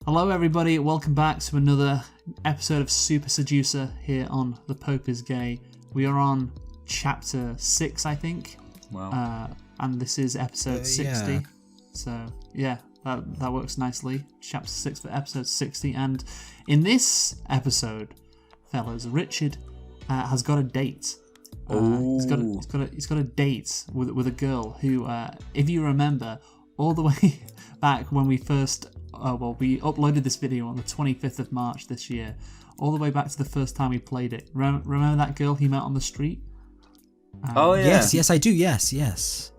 Hello everybody, welcome back to another episode of Super Seducer here on The Pope is Gay. We are on chapter 6, I think. Wow. And this is episode 60. Yeah. So, yeah, that works nicely. Chapter 6 for episode 60. And in this episode, fellas, Richard has got a date. He's got a date with a girl who, if you remember, all the way back when we first... we uploaded this video on the 25th of March this year, all the way back to the first time we played it. Remember that girl he met on the street? Yes, I do. Yes. Yes.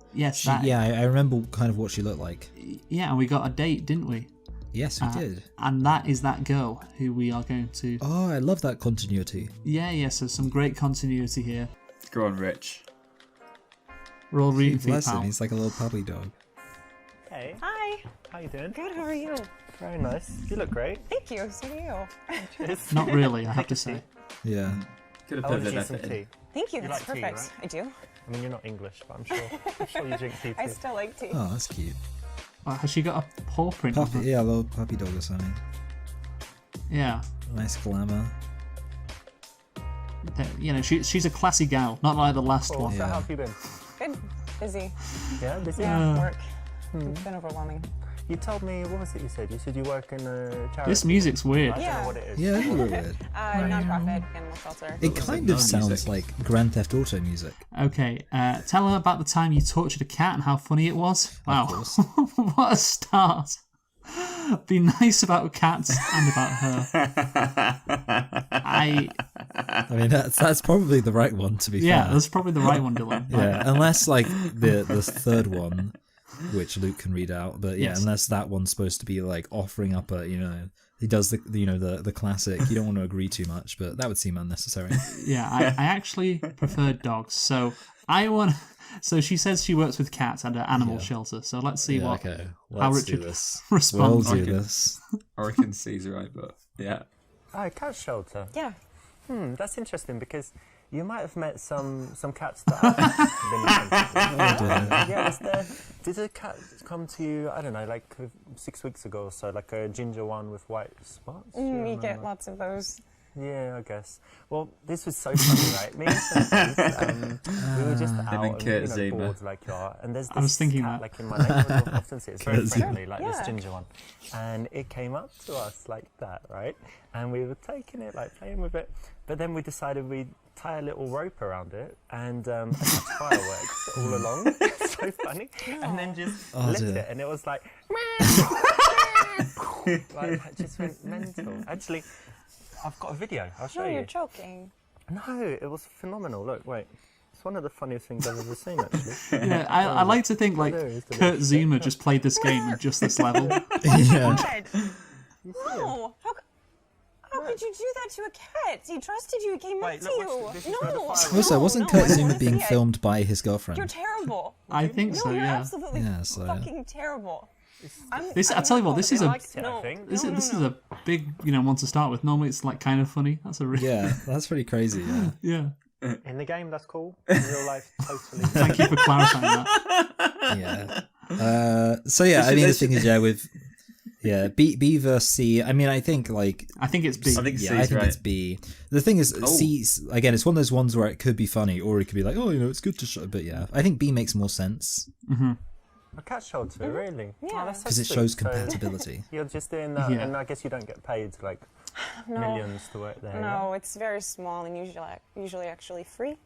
I remember kind of what she looked like. Yeah, and we got a date, didn't we? Yes, we did. And that is that girl who we are going to... Oh, I love that continuity. Yeah, so some great continuity here. Go on, Rich. We're all rooting for you, Bless him, pal. he's like a little puppy dog. Hey. Hi. How you doing? Good, how are you? Very nice. You look great. Thank you, so do you. Cheers. Not really, I have to say. Yeah. Could have I put want a to bit some of effort tea. in. Thank you, You that's like tea, perfect. right? I do. I mean, you're not English, but I'm sure you drink tea too. I still like tea. Oh, that's cute. Has she got a paw print on Puppy, her? yeah, a little puppy dog or something. Yeah. Nice glamour. You know, she's a classy gal, not like the last Cool. one. So Yeah. how have you been? Good. Busy. Yeah, busy. Yeah, work. It's been overwhelming. You told me, what was it you said? You said you work in a charity. This music's weird. I don't Yeah. know what it is. Yeah, a little bit. Non-profit animal shelter. It kind of sounds like Grand Theft Auto music. Okay, tell her about the time you tortured a cat and how funny it was. Wow, course. what a start. Be nice about cats and about her. I mean, that's probably the right one, to be Yeah, fair. that's probably the right one, Dylan. Yeah, unless like the third one, which Luke can read out, but yeah, Yes. unless that one's supposed to be like offering up a, he does the classic. You don't want to agree too much, but that would seem unnecessary. Yeah, I actually prefer dogs, so I want. So she says she works with cats at an animal shelter. So let's see Yeah, what okay. how Let's do Richard this. responds. We'll do Okay. this. I reckon C's right, but yeah. Oh, cat shelter. Yeah. That's interesting because you might have met some cats that I've been in. Yeah, did a cat come to you, I don't know, like 6 weeks ago or so, like a ginger one with white spots? Do you We remember? get lots of those. Yeah, I guess. Well, this was so funny, right? Me and some friends, we were just out and Kurt and, Zuma. bored like you are. And there's this I was thinking cat, that. like in my neighborhood, I often see it. It's very Kurt Zuma. friendly, like this Yeah. ginger one. And it came up to us like that, right? And we were taking it, like playing with it. But then we decided we'd tie a little rope around it and attach fireworks all along. It's so funny. And then just lit dear. it. And it was like, like that just went mental. Actually, I've got a video. I'll show No, you. you're joking. No, it was phenomenal. Look, wait. It's one of the funniest things I've ever seen, actually. Yeah, I like to think like there is the Kurt little Zuma just played this game at just this level. Yeah. God. No. How could you do that to a cat? He trusted you. He came Wait, up look, to watch you. this. This is where the No. fireworks- Also, wasn't no, Kurt I don't Zuma wanna being see it. filmed by his girlfriend? You're terrible. I think No, so. you're Yeah. absolutely Yeah, so- fucking terrible. I tell you what, this is I a liked it, I think. this is a big one to start with. Normally it's like kind of funny. That's a really Yeah, that's pretty crazy. Yeah. yeah. In the game, that's cool. In real life, totally. Thank you for clarifying that. Yeah. So yeah, I mean the thing is, with B versus C. I mean, I think like I think it's big. I think yeah, C's I think right. it's B. The thing is, C again, it's one of those ones where it could be funny, or it could be like, oh, it's good to show. But yeah, I think B makes more sense A cat shelter, really? Yeah. Oh, that's so because it sweet. shows So compatibility. you're just doing that, Yeah. and I guess you don't get paid like millions to work there. No, it's very small and usually actually free.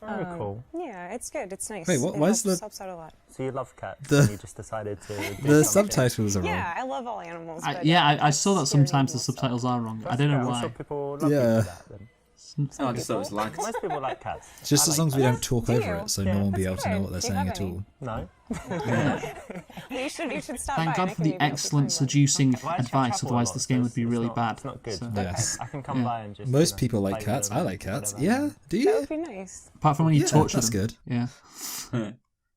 yeah? Very cool. Yeah, it's good. It's nice. Wait, why is helps out a lot. So you love cats, The- and you just decided to. Do The something. subtitles are wrong. Yeah, I love all animals. But, I saw that cats sometimes the scare me subtitles are wrong. I That's don't know fair. I'm why. sure people love Yeah. you for that. Then. Oh, I just thought it was lagged. Most people like cats. Just I as like long as we cats. don't talk Do over you? it, so Yeah, no one will be that's able to know good. what they're Do you saying have at any? all. No. You should stop Thank by. God and I for can the maybe help you excellent find one. seducing Well, actually, I advice. travel a Otherwise, lot, this game so would be it's really not- bad. It's not good. So- Yes. I can come Yeah. by and just. Most people like play cats. with I them like and cats. whatever. Yeah, do That you? would be nice. Apart from when you Yeah, torture that's them. good. Yeah.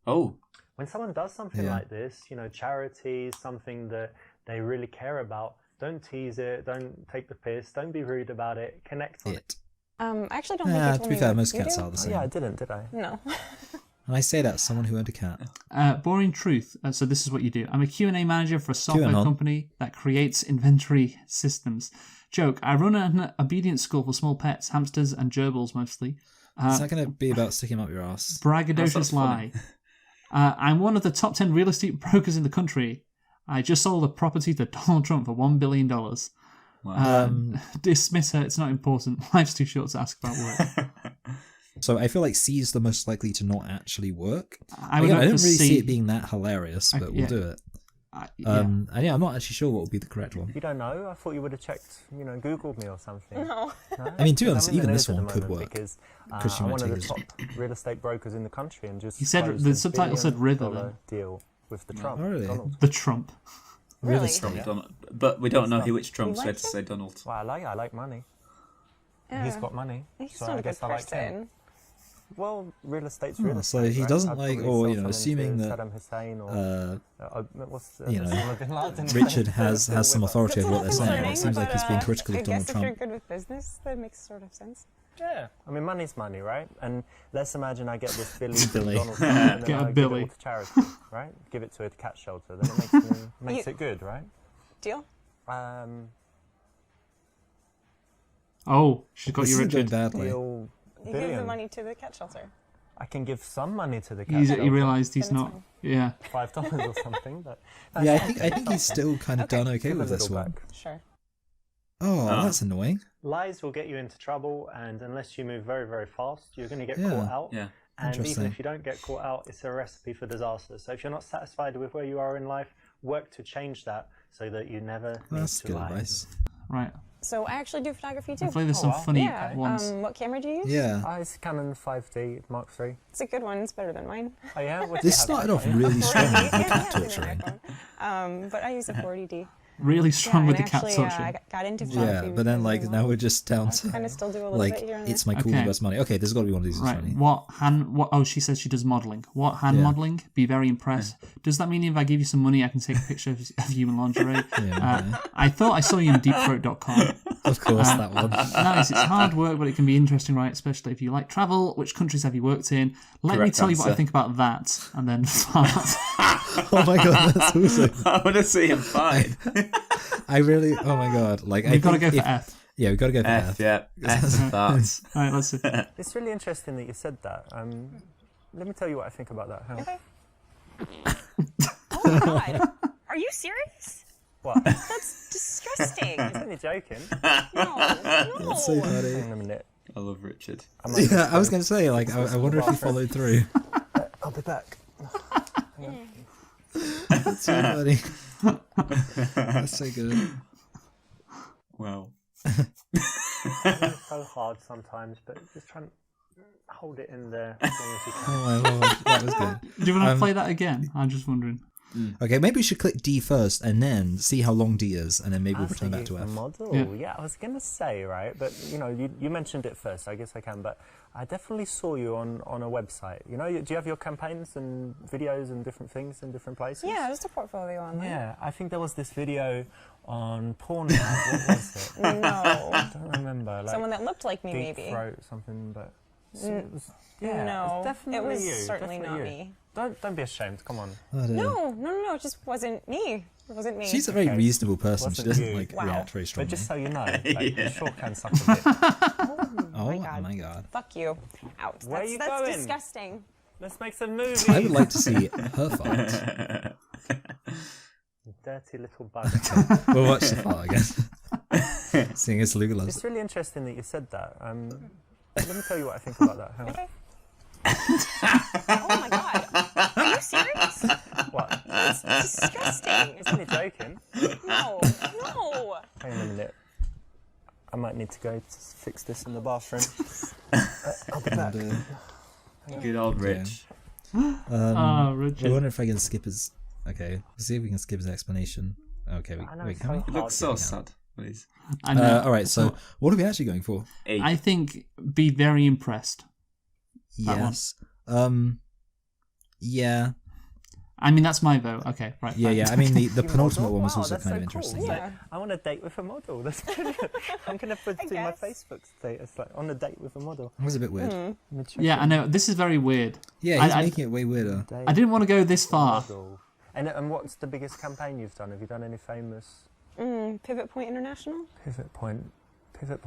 Oh, When someone does something Yeah. like this, charity, something that they really care about, don't tease it, don't take the piss, don't be rude about it, connect on it. It. I actually don't think you Yeah, told to be me fair, what most you cats do. are the Oh, same. yeah, I didn't, did I? No. And I say that as someone who owned a cat. Boring truth. So this is what you do. I'm a Q&A manager for a software QAnon. company that creates inventory systems. Joke. I run an obedience school for small pets, hamsters and gerbils mostly. Is that going to be about sticking up your ass? Braggadocious lie. I'm one of the top 10 real estate brokers in the country. I just sold a property to Donald Trump for $1 billion. Wow. Dismiss her. It's not important. Life's too short to ask about work. So I feel like C is the most likely to not actually work. I would Again, I vote didn't for really C. see it being that hilarious, but yeah. we'll do it. Yeah. And yeah, I'm not actually sure what would be the correct one. You don't know? I thought you would have checked, Googled me or something. No. No? I mean, to be Because honest, I'm in even the this news at one the could moment work. Because Because you I'm might one of take the this- top real estate brokers in the country and just He said closed the a subtitle said $1 river, billion then. deal with the Trump. Oh, really? Donald. The Trump. Real Really? estate. Donald, but we don't know which Trump, so we like had to say Donald. Well, I like money. Yeah. He's got money. He's so not I a guess good I like him. person. Well, real estate's real Oh, estate. so he right? doesn't I'd like, probably or, sell you know, something assuming to that, Saddam Hussein or what's you know, Osama bin Laden. Richard has some authority over what they're That's saying. concerning, It seems like he's being but, critical I of Donald guess if you're Trump. good with business, that makes sort of sense. Yeah, I mean, money's money, right? And let's imagine I get this Billy Billy. from Donald Trump and Get then a I give Billy. it all to charity, right? Give it to a cat shelter. Then it makes it good, right? Deal? Oh, she's got This you, is going Richard. badly. Deal You give the billion. money to the cat shelter. I can give some money to the cat He shelter. realised he's Then it's not. fine. Yeah. $5 or something. But Yeah, I think he's still kind of done okay give a with this little one. back. Sure. Oh, that's annoying. Lies will get you into trouble, and unless you move very, very fast, you're going to get Yeah. caught out. Yeah. And even Interesting. if you don't get caught out, it's a recipe for disaster. So if you're not satisfied with where you are in life, work to change that so that you never need That's to good lie. advice. Right. So I actually do photography too. Hopefully there's some wow. funny Yeah. ones. What camera do you use? Yeah. It's Canon 5D Mark III. It's a good one. It's better than mine. Oh yeah, what do you This have? started off really strong with the cat torturing. But I use a 40D. Really strong with the and cat actually, torture. I got into photography. Yeah, but then like now we're just down to kind of still do a little like bit here and it's there. my cool Okay. best money. Okay, there's got to be one of these. That's Right. funny. What? Oh, she says she does modelling. What hand Yeah. modelling? Be very impressed. Does that mean if I give you some money, I can take a picture of you in lingerie? Yeah, I thought I saw you on deepthroat.com. of course that one. Nice. It's hard work, but it can be interesting, right? Especially if you like travel. Which countries have you worked in? Let me Correct tell you what I answer. think about that, and then fart. Oh my god, that's awesome. I want to see him fine. I really. Oh my god, like We've got to think go for if- F. Yeah, we've got to go for F. F, yeah. F starts. All right, let's see. It's really interesting that you said that. Let me tell you what I think about that. Hang on. Okay. Oh my god. Are you serious? What? That's disgusting. Are you joking? No. That's so funny. Hang on a minute. I love Richard. Yeah, I was going to say, like, I wonder if he followed through. I'll be back. That's so funny. That's so good. Wow. It's so hard sometimes, but just try and hold it in there as long as you can. Oh my lord, that was good. Do you want to play that again? I'm just wondering. Okay, maybe we should click D first and then see how long D is, and then maybe we'll return back to F. Model. Yeah. Yeah. I was going to say, right, but you mentioned it first, so I guess I can, but I definitely saw you on a website. Do you have your campaigns and videos and different things in different places? Yeah, just a portfolio online. Yeah, I think there was this video on Pornhub. What was it? No. I don't remember. Like Someone that looked like me, deep maybe. throat something, but it was, yeah, No, it was definitely it was you. certainly definitely not you. me. Don't be ashamed. Come on. I don't know. No, it just wasn't me. It wasn't me. She's a very Okay. reasonable person. She Wasn't doesn't you. like Wow. react very But strongly. just so you know, like, Yeah. you sure can suck a bit. Oh God. my god. Fuck you. Out. Where that's you that's going? disgusting. Let's make some movies. I would like to see her fart. Dirty little bug. We'll watch the fart again. Seeing as Luke loves It's it. really interesting that you said that. Let me tell you what I think about that. Hang on. Okay. Oh my god. Are you serious? What? It's disgusting. Are you joking? No. Hang on a minute. I might need to go to fix this in the bathroom. I'll be back. Good old Rich. Ah, I Richard. wonder if I can skip his. Okay, let's see if we can skip his explanation. Okay, I know wait, it's can we? so He hard looks to so get. sad. Please. I know. All right, so what are we actually going for? E. I think be very impressed. That one. Yes. Yeah. I mean, that's my vote. Okay, right. Yeah, fine. yeah. I mean, the You penultimate model? one was Wow, also that's kind so of cool. interesting. It's Yeah. like, I want a date with a model. That's brilliant. I'm going to put do my guess. Facebook status like on a date with a model. It was a bit weird. I'm gonna check Yeah, it. I know. This is very weird. Yeah, he's I- making it way weirder. Date I didn't want to go this with a far. model. And what's the biggest campaign you've done? Have you done any famous Pivot Point International? pivot point?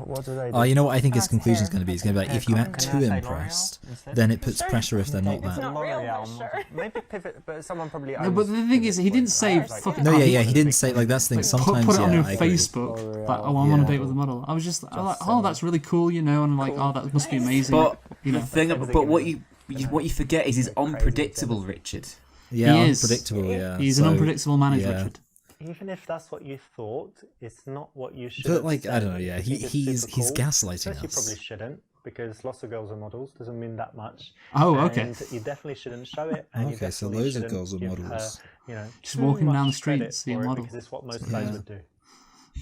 What do they do? Oh, you know what I think his That's conclusion is hair. going to be? It's going to be like, if you act Can I too say impressed, L'Oreal instead? then it puts Sure. pressure if they're not It's that. not real, but L'Oreal. sure. Maybe pivot, but someone probably. No, but owns the thing is, he Pivot didn't Point, say right? Like, fucking- No, Oh, yeah, he didn't say like that's the thing. Like, Sometimes, put it on yeah, your I agree. Facebook. L'Oreal. Like, oh, I'm on a Yeah. date with a model. I was just like, oh, saying. that's really cool, you know, and I'm like, oh, that must be amazing. But you know, the thing, Everything but in what it. what you forget is he's Crazy unpredictable, jealous. Richard. Yeah, He is. unpredictable. Yeah, he's an so- unpredictable man, is yeah. Richard. Even if that's what you thought, it's not what you should. But have like, I said. don't know. Yeah, If he's just super cool. gaslighting First, you us. probably shouldn't, because lots of girls are models. Doesn't mean that much. Oh, okay. And you definitely shouldn't show it. And you Okay, so definitely loads of shouldn't girls are give models. Her, you know, Just too walking down the much street, credit see a for it, model. because it's what most Yeah. guys would do.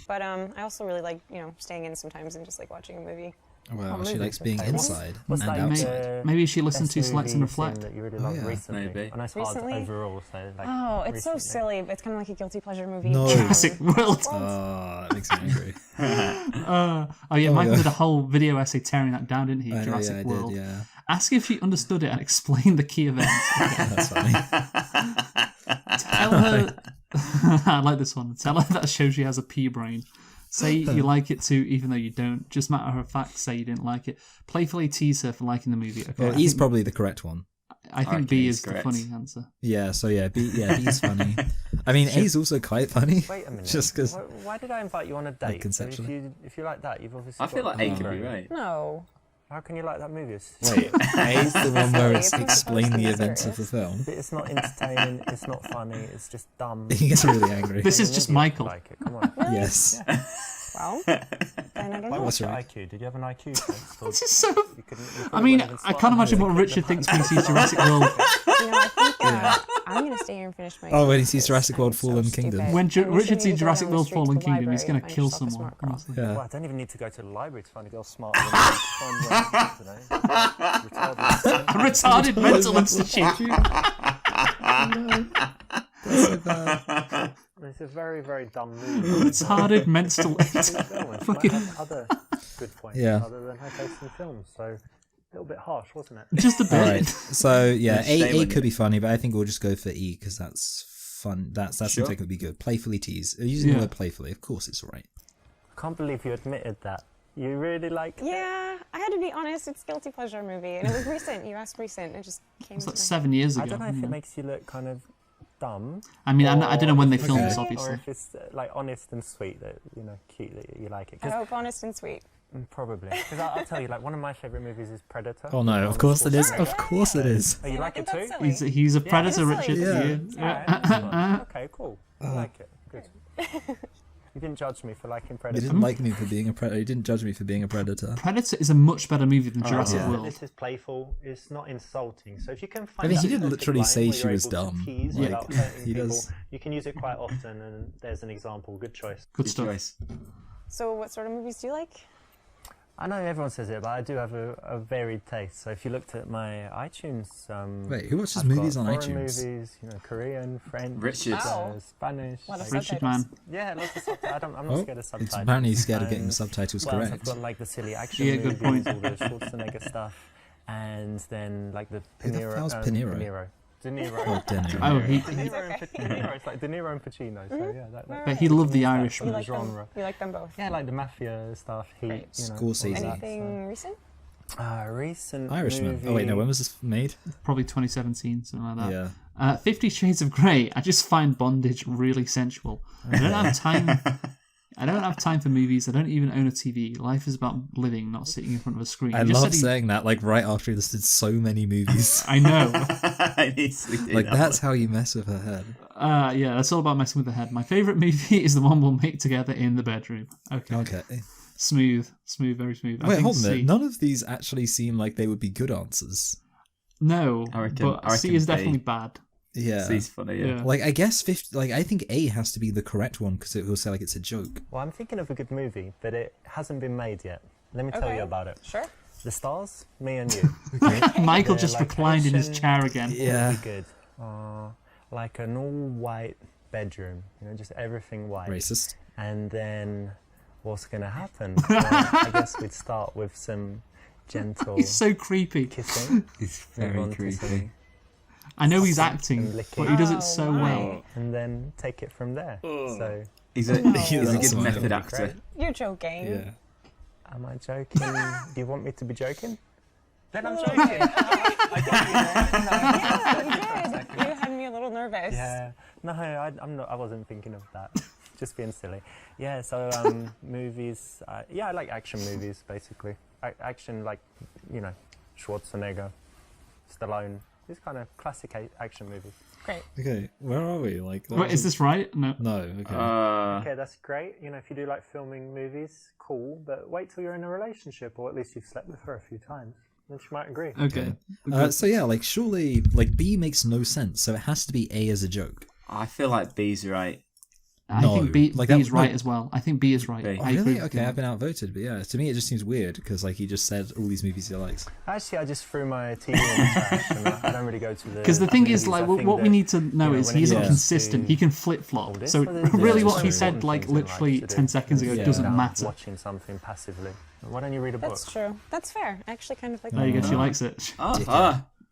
But I also really like, staying in sometimes and just like watching a movie. Well, she movies, likes being okay. inside What's and like outside. Maybe she listened best to Select and movie scene Reflect. that you really Oh, loved yeah. recently? Maybe. I know it's hard Recently? overall, so like. Oh, it's so recently. silly, but it's kind of like a guilty pleasure movie. No. Jurassic World. Oh, that makes me angry. Oh yeah, Oh, Michael yeah. did a whole video essay tearing that down, didn't he? I know, Jurassic yeah, I World. did, yeah. Ask if she understood it and explain the key events. That's funny. Tell her. I like this one. Tell her that shows she has a pea brain. Say you like it too, even though you don't. Just matter of fact, say you didn't like it. Playfully tease her for liking the movie. Okay, Well, I he's think- probably the correct one. I think reckon B he's is the correct. funny answer. Yeah, so yeah, B's funny. I mean, A's also quite funny. Wait a minute. Just because. Why did I invite you on a date? So conceptually. if you like that, you've obviously. I feel got like A the could be brain. right. No. How can you like that movie? It's, Wait, A's the one where it's It's not explain supposed to the be events of the serious. film. it's not entertaining. It's not funny. It's just dumb. He gets really angry. This is You're an just idiot Michael. Like it. Come on. Yes. Well, then I don't Like, know. what's your right. IQ? Did you have an IQ test? Or This is so. you couldn't, I mean, I can't imagine what Richard thinks when he sees Jurassic World. I think I'm going to stay here and finish my. Oh, when he sees because Jurassic I'm World so Fallen stupid. Kingdom. When And we Richard shouldn't sees be Jurassic going on the World street Fallen to the Kingdom, he's library going to and kill find yourself a someone. smart girl. honestly. Yeah. Well, I don't even need to go to the library to find a girl smarter than me. A retarded mental institute. That's so bad. It's a very, very dumb movie. Retarded mental. Fucking other good points Yeah. other than her taste in films. So a little bit harsh, wasn't it? Just a bit. All right. So yeah, Shame A on could you. be funny, but I think we'll just go for E because that's fun. That Sure. seems like it would be good. Playfully tease. Using Yeah. the word playfully, of course, it's right. I can't believe you admitted that. You really like. Yeah, I had to be honest. It's a guilty pleasure movie, and it was recent. You asked recent. It just came. It's to like my 7 years ago. I don't know if yeah. it makes you look kind of dumb. I mean, I don't know when they filmed Okay. this, Or obviously. if it's like honest and sweet, that cute that you like it. I 'Cause hope honest and sweet. probably. Because I'll tell you, like one of my favorite movies is Predator. Oh no, of Arnold course it is. Schwarzenegger. Of course it is. Oh, you See, like I it think too? that's silly. He's a Yeah, predator, it's silly. Richard. Yeah. Yeah. Alright, that's fine. Okay, cool. I like it. Good. You didn't judge me for liking You Predator. didn't like me for being a predator. You didn't judge me for being a predator. Predator is a much better movie than Jurassic yeah. World. This is playful. It's not insulting. So if you can find I mean, he that did perfect literally line say where she you're was able to dumb. tease Like, without hurting he people, does. you can use it quite often, and there's an example. Good choice. Good Good stuff. choice. So, what sort of movies do you like? I know everyone says it, but I do have a varied taste. So if you looked at my iTunes, Wait, who watches I've movies got on foreign iTunes? movies, Korean, French, Richard. Wow. Spanish. What a like- Richard, subtitles. man. yeah, lots of subtitles. I'm not Oh, scared of it's subtitles. apparently he's scared of getting the And subtitles what else? I've correct. got like the silly action Yeah, good movies, point. all the Schwarzenegger stuff, and then like the Who the Pinero. hell's Pinero? De Niro. Oh, De Niro. Oh, he. De Niro and De Niro. It's like De Niro and Pacino. So yeah, that But he loved The You Irishman. like them. genre. You like them both. yeah, like the mafia stuff. Heat. Right. Scorsese. all that, Anything recent? recent Irishman. movie. Oh wait, no. When was this made? Probably 2017, something like that. Yeah. 50 Shades of Grey. I just find bondage really sensual. I don't have time. I don't have time for movies. I don't even own a TV. Life is about living, not sitting in front of a screen. I He just love said he- saying that. Like right after he listed so many movies. I know. Like that's how you mess with her head. Yeah, that's all about messing with the head. My favourite movie is the one we'll make together in the bedroom. Okay. Okay. Smooth, very smooth. I Wait, think hold a C. minute. None of these actually seem like they would be good answers. No, I reckon- but I C reckon is B. definitely bad. Yeah. C's funny, yeah. Yeah. Like I guess 50. Like I think A has to be the correct one because it will say like it's a joke. Well, I'm thinking of a good movie, but it hasn't been made yet. Let me tell Okay. you about it. Sure. The Stars, me and you. Michael The just reclined in his location- chair again. Yeah. Would be good. like an all-white bedroom, just everything white. Racist. And then what's going to happen? Well, I guess we'd start with some gentle He's so creepy. kissing. It's move very on to creepy. some- I know he's and acting, licking. but he does it so my. well. And then take it from there. So, He's a, No. he's a That's good fine. method actor. You're joking. Yeah. am I joking? Do you want me to be joking? Then I'm joking. Yeah, you did. You had me a little nervous. Yeah. No, I'm not. I wasn't thinking of that. Just being silly. Yeah. So movies. I like action movies basically. Action like Schwarzenegger, Stallone. These kind of classic action movies. Great. Okay, where are we? Like, that Wait, is wasn't- this right? No. No. Okay. Okay, that's great. If you do like filming movies, cool. But wait till you're in a relationship, or at least you've slept with her a few times. Then she might agree. Okay. So yeah, like surely, like B makes no sense. So it has to be A as a joke. I feel like B's right. I No, think B, like B that- is right no. as well. I think B is right. B. Oh, I agree really? with Okay, you. I've been outvoted, but yeah, to me it just seems weird because like he just said all these movies he likes. Actually, I just threw my TV in the trash, and I don't really go to the. Because the thing is, movies. like, I think what we that, need to know is when he it isn't comes consistent. to He can flip flop. all this, So well, there's really, Yeah, what he that's said, true. like, Things in life literally to do. 10 seconds ago, Yeah. doesn't Without matter. Watching something passively. Why don't you read a book? That's true. That's fair. I actually kind of like There you that. go. She likes it.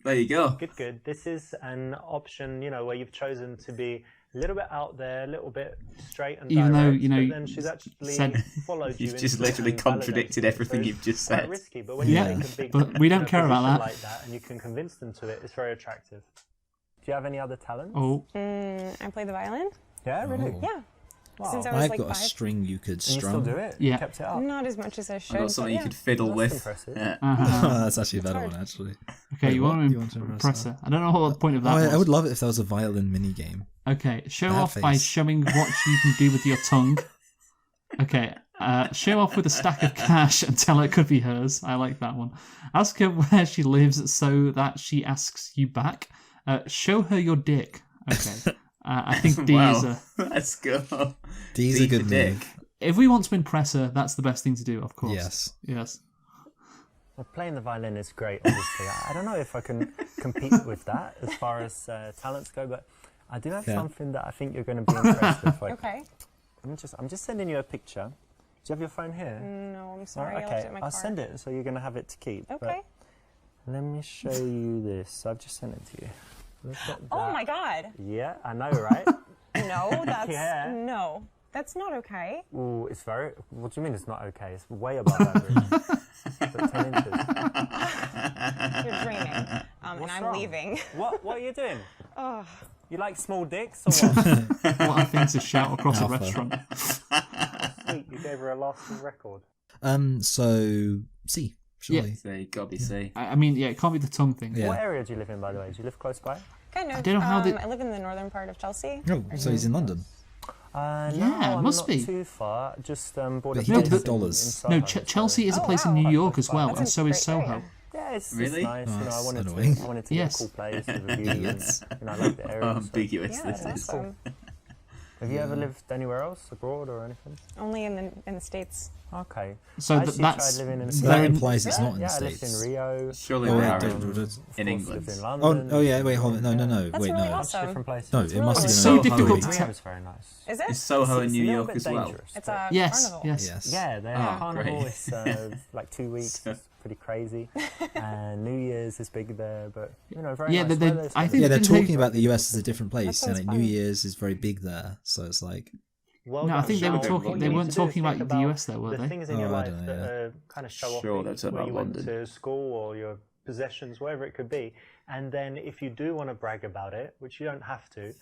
There you go. Good. This is an option, where you've chosen to be a little bit out there, a little bit straight and Even though, direct, but then she's actually said- followed you. You've just into it literally and contradicted validated it. everything So you've just it's quite said. risky, but when Yeah, you take a big but we don't care about position that. like that, and you can convince them to it, it's very attractive. Do you have any other talents? Oh, I play the violin. Yeah, really. Oh. Yeah. Wow. Since I was I've like got a 5. string you could And you strum. still do it? Yeah. You kept it up. Not as much as I should. I've got but something yeah. you could fiddle That's with. impressive. Yeah. uh-huh. That's actually a better hard. one, actually. Okay, Wait, you what? want to You want to impress impress her. I don't know what the point of that was. I would love it if there was a violin mini game. Okay, show Bad off by face. showing what you can do with your tongue. Okay, show off with a stack of cash and tell her it could be hers. I like that one. Ask her where she lives so that she asks you back. Show her your dick. Okay, I think D is Wow. Let's go. D's D a good for dick. move. If we want to impress her, that's the best thing to do, of course. Yes. Yes. Well, playing the violin is great, obviously. I don't know if I can compete with that as far as talents go, but I do have Yeah. something that I think you're going to be impressed with. Like, Okay. I'm just sending you a picture. Do you have your phone here? No, I'm sorry. Right, I left it okay, in my I'll car. send it, so you're going to have it to keep. but Okay. let me show you this. I've just sent it to you. Look at Oh that. my God. Yeah, I know, right? No, that's Yeah. no. That's not okay. Ooh, it's very. What do you mean it's not okay? It's way above average. But 10 inches. You're dreaming. And What's I'm wrong? leaving. What are you doing? Oh, You like small dicks or what? What a thing to shout across a Alpha. restaurant. Sweet, you gave her a lasting record. So C, surely. So you gotta be C. I mean, yeah, it can't be the tongue thing. Yeah. What area do you live in, by the way? Do you live close by? kind of. don't know how I live in the northern part of Chelsea. Oh, so he's in London. No, Yeah, I'm must not be. too far. Just bought But a he place did have in dollars. No, Soho, so- Chelsea is a Oh, place in wow. New York as well, That's and a so is great Soho. area. Yeah, it's Really? nice. Oh, I that's wanted annoying. to get Yes. a cool place with a view. Idiots. And, I like the area. How so- ambiguous Yeah, this that's is. awesome. Have you ever lived anywhere else, abroad or anything? Only in the States. Okay. So I actually that's tried living in So the that Very- implies it's not in yeah, the I lived States. in Rio. Surely Oh, they wait, are don't- in don't- Of course, England. lived in Oh, London. oh yeah, wait, hold on. No, no, no. That's Wait, really no. awesome. Different places. No, It's it must really be It's in so another difficult country. to Rio is very nice. Is it? Is Soho in It's a New little York bit as well? dangerous, It's but- a Yes, carnival. yes. Yes. Yeah, the Oh, carnival great. is like 2 weeks. So- It's pretty crazy. And New Year's is big there, but very Yeah, nice they- weather. It's I good. think Yeah, they're Didn't they- talking about the US as a different place, That and sounds like New fun. Year's is very big there. So it's like, Well No, I done. think they were Sure. talking. What They you weren't need to do is talking think about the US there, were the they? things in your Oh, I life don't know, that kind of show off Sure, where they're talking where about you went London. to school or your possessions, whatever it could be. And then if you do want to brag about it, which you don't have to,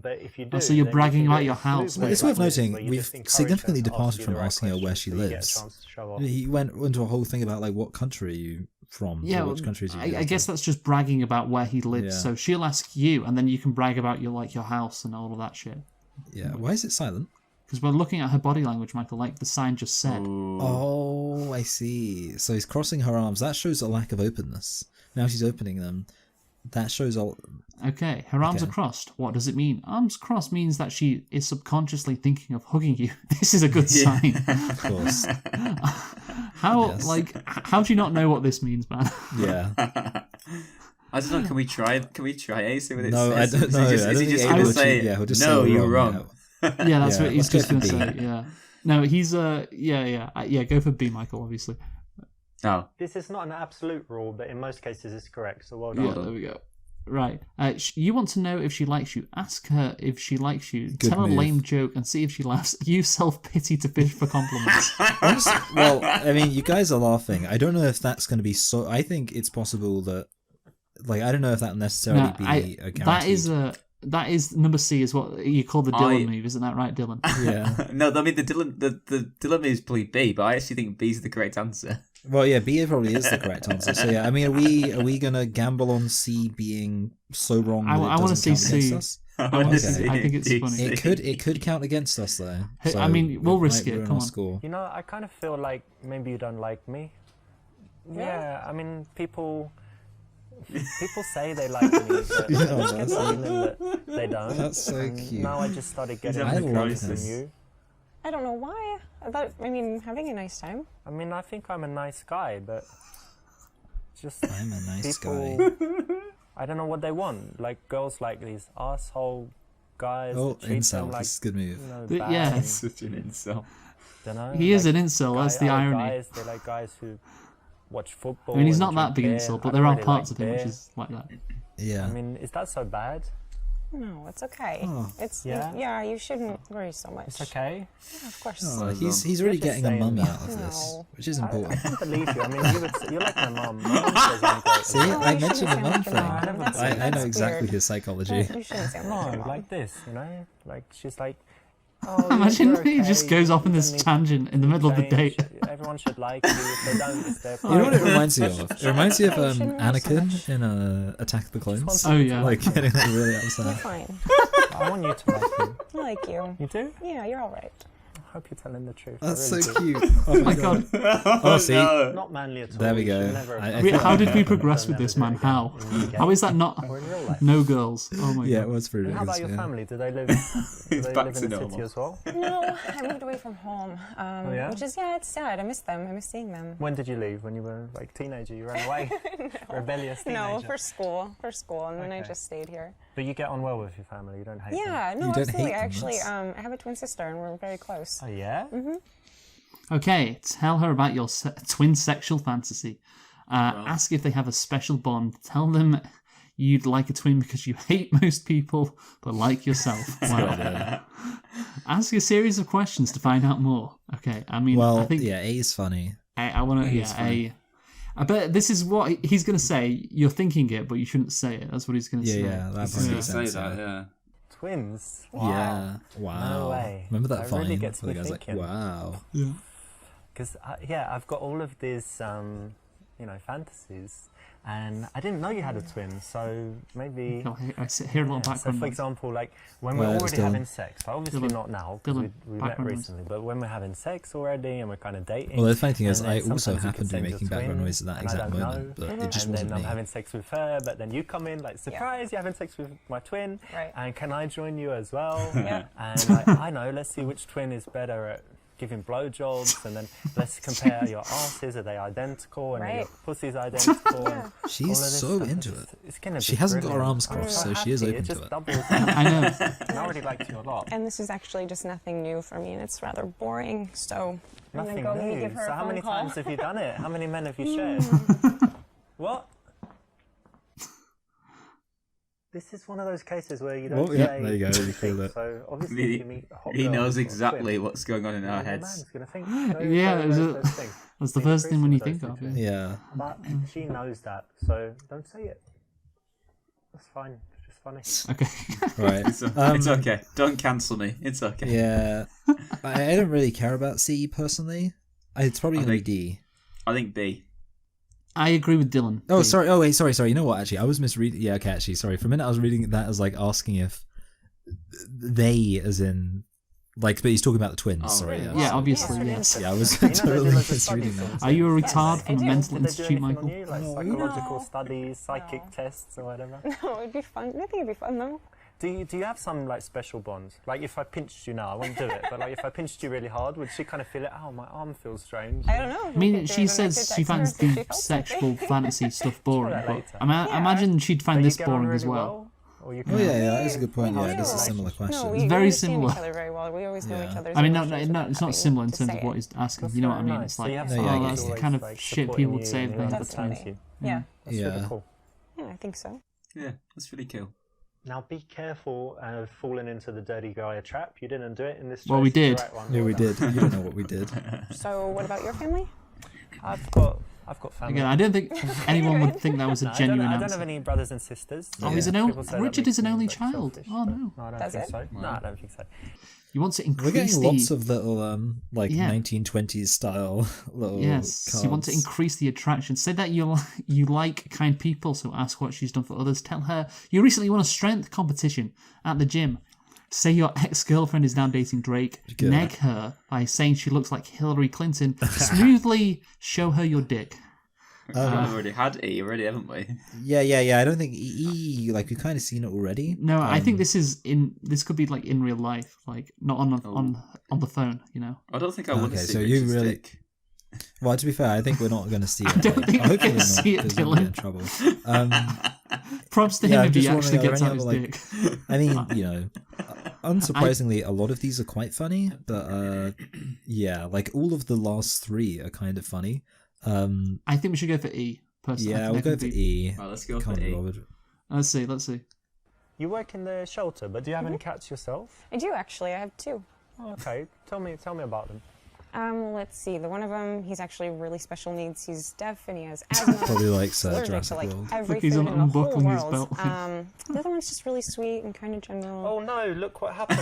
but if you do, so you're then you bragging can about do your it house, smoothly it's like worth this, noting where you we've just encourage significantly her to ask departed you from the right asking her where questions she so you get a lives. chance to show off. he went into a whole thing about like what country are you from? Yeah, or which countries are you I from? guess that's just bragging about where he lives. Yeah. So she'll ask you, and then you can brag about your house and all of that shit. Yeah. Why is it silent? Because we're looking at her body language, Michael, like the sign just said. Oh, I see. So he's crossing her arms. That shows a lack of openness. Now she's opening them. That shows all. Okay, her arms Okay. are crossed. What does it mean? Arms crossed means that she is subconsciously thinking of hugging you. This is a good sign. Of course. How Yes. how do you not know what this means, man? Yeah. I don't know. Can we try? Can we try A? See what it No, says? I don't know. Is he just going to say? he'll just No, say you're wrong. wrong. Yeah, that's Yeah, what he's let's just go going for to B. say. Yeah. No, he's yeah. Go for B, Michael. Obviously. No. This is not an absolute rule, but in most cases it's correct. So well Yeah, done. there we go. Right. You want to know if she likes you. Ask her if she likes you. Good Tell her a move. lame joke and see if she laughs. Use self-pity to fish for compliments. Well, I mean, you guys are laughing. I don't know if that's going to be so. I think it's possible that, like, I don't know if that will necessarily No, be a guarantee. that is number C is what you call the Dylan I- move, isn't that right, Dylan? Yeah. No, I mean the Dylan move is probably B, but I actually think B is the correct answer. Well, yeah, B probably is the correct answer. So yeah, I mean, are we gonna gamble on C being so wrong that I it wanna doesn't see count against C. us? I want to Okay. see. I think it's funny. It could count against us though. Hey, So I mean, we'll it risk might it, ruin come our on. Score. You know, I kind of feel like maybe you don't like me. Yeah, I mean, people say they like me, but Yeah, I just get that's- the feeling that they don't. That's so And cute. Now I just started getting having a the comments from crisis. you. I don't know why. I mean, having a nice time. I mean, I think I'm a nice guy, but just I'm a nice people, guy. I don't know what they want. Like girls like these asshole guys Oh, that treat them incel. like, This is a good move. you know, But bad yeah. and, Such an insult. dunno, He is like an incel. That's the other irony. Guys, they like guys who watch football. I mean, he's and not that drink big an beer. incel, I but don't there are really parts like of him which beer. is like that. Yeah. I mean, is that so bad? No, it's okay. Oh. It's Yeah? yeah. You shouldn't worry so much. It's okay. Yeah, of course. Oh, he's really You're just getting a saying mummy that. out of this, No. which is I important. can't believe you. I mean, you're like my mum. My mum says I'm great. as See, well. I you mentioned shouldn't the mum sound thing. like your mom. That's- I know that's exactly weird. his psychology. You shouldn't sound like your No, mom. like this, you know? Like, she's like, oh, Imagine you're he okay. just goes off in You this don't need tangent in the to middle of the change. date. Everyone should like you. If they don't, it's their You know what it problem. reminds you of? It reminds you of You shouldn't worry so Anakin much. in Attack of the Clones. Oh yeah. Like getting like, really You're upset. fine. I want you to like me. I like you. You do? Yeah, you're all right. I hope you're telling the truth. I That's really so do. cute. Oh My God. Oh, see, Not manly at all. There we You go. should never I have think- How did we Don't progress with ever this, do it man? again How? in the game How is that not or in real life. no girls? Oh my yeah, it God. was pretty And how about ridiculous. your Yeah. family? Do they live? Do they back live to in the normal. city as well? No, I moved away from home. yeah? Which is it's sad. I miss them. I miss seeing them. When did you leave? When you were like teenager? You ran away, rebellious teenager. No, for school, and then I Okay. just stayed here. But you get on well with your family. You don't hate them. Yeah, no, You don't absolutely. hate them, Actually, that's- I have a twin sister, and we're very close. Oh yeah. Okay, tell her about your twin sexual fantasy. Ask if they have a special bond. Tell them you'd like a twin because you hate most people but like yourself. Wow. Ask a series of questions to find out more. Okay, I mean, Well, I think yeah, A is funny. I want to. is Yeah, funny. I bet this is what he's going to say. You're thinking it, but you shouldn't say it. That's what he's going to Yeah, say. yeah, that I was probably going makes to say sense. that, Yeah. yeah. Twins. Yeah. Wow. No way. Remember that That fine? really gets where the me guy's like, thinking. wow. Yeah. Because I've got all of these, fantasies, and I didn't know you had a twin. So maybe. I hear a lot of So, background for noise. example, like when Well, we're it was already Dylan. having sex, but obviously Dylan. not now because Dylan, we met background noise. recently. But when we're having sex already and we're kind of dating. Well, the funny thing is, and then I also sometimes you happen can to be send your making background twin, noise at that and I exact don't moment, know. but it just and wasn't then I'm me. having sex with her, but then you come in like surprise, you're having sex with my twin, Right. and can I join you as well? Yeah. And like, I know, let's see which twin is better at giving blowjobs, and then let's compare your asses. Are they identical? And are your Right. pussy's identical. Yeah. and She's all of this so stuff. into It's it. just- It's gonna She be hasn't got her brilliant. arms I'm crossed, so so she is happy. open It to just it. doubles. I know. And I already liked you a lot. And this is actually just nothing new for me, and it's rather boring. So I'm Nothing gonna go maybe new. give her So a how phone many call. times have you done it? How many men have you shared? What? This is one of those cases where you don't Well, yeah, say there you go, you anything. feel it. So obviously, He- if you meet a hot He girl knows who's got a exactly twin, what's going on in our then the heads. man's gonna think, Yeah, knows it's those things. That's the Be first thing when you increasing think of. those Yeah. Yeah. But she knows that, so don't say it. That's fine. It's just funny. Okay. Right. It's okay. Don't cancel me. It's okay. Yeah. I don't really care about C personally. It's probably I going to be think- D. I think B. I agree with Dylan. Oh, B. sorry. Oh, wait, sorry. You know what? Actually, I was misreading. Yeah, okay, actually, sorry. For a minute, I was reading that as like asking if they, as in, like, but he's talking about the twins. Oh, sorry. really? Yeah, obviously, Yeah, yes. Yeah, I was You know they totally do loads of misreading studies that. Are you a Yes, retard I from a do. mental Did they do institute, anything Michael? on you, like No. psychological No. studies, psychic No. tests, or whatever? No, it'd be fun. I think it'd be fun though. Do you have some like special bonds? Like if I pinched you now, I wouldn't do it, but like if I pinched you really hard, would she kind of feel it? Oh, my arm feels strange. I don't know. I mean, she says she finds deep sexual fantasy stuff boring. that But later. I imagine she'd So find you this get on boring really as well. Or you Oh yeah, that's a good point. We Yeah, this is a feel similar No, question. we It's very understand similar. each other very well. We always know Yeah. each other's I mean, emotions no, without it's not having similar in to terms say of what it. he's asking. That's You know what I very mean? nice. It's So like, you have Yeah, someone I oh, get that's it. the always, kind of like, shit supporting people would you say and if who they had the Definitely. chance. Yeah. That's Yeah. really cool. Yeah, I think so. Yeah, that's really cool. Now be careful of falling into the dirty guy trap. You didn't do it in this. Well, we choice. It's did. the right one. Yeah, Well we done. did. You don't know what we did. So, what about your family? I've got family. Again, I don't think anyone would think that was a No, genuine I don't answer. have any brothers and sisters. Oh, Yeah. he's an People only. say that Richard makes is an me only like child. selfish, Oh but no! No, I don't Does think it? so. No, I don't think so. You want to We're increase getting the lots of little like Yeah. 1920s style little yes. cards. You want to increase the attraction. Say that you like kind people. So ask what she's done for others. Tell her you recently won a strength competition at the gym. Say your ex-girlfriend is now dating Drake. Good. Neg her by saying she looks like Hillary Clinton. Smoothly show her your dick. We've already had E already, haven't we? Yeah. I don't think like we've kind of seen it already. No, I think this could be like in real life, like not on the phone. You know. I don't think I want to Okay, see so you Richard's really- dick. Well, to be fair, I think we're not going to see it. don't think we're hopefully gonna not, see it, because we'll Dylan. get in trouble. Props to Yeah, him I'm if he just actually wondering, gets are out there his any dick. I mean, unsurprisingly, a lot of these are quite funny, but yeah, like all of the last three are kind of funny. I think we should go for E. Personally, Yeah, I we'll think go that for could be- E. Well, let's go Can't for be E. bothered. Let's see. You work in the shelter, but do you have any cats yourself? I do actually. I have two. Oh, okay. Tell me about them. Let's see. The one of them, he's actually really special needs. He's deaf and he has asthma. Probably likes allergic Jurassic to like World. every Look, he's food in the whole unbuckling his world. belt. The other one's just really sweet and kind of general. Oh no! Look what happened.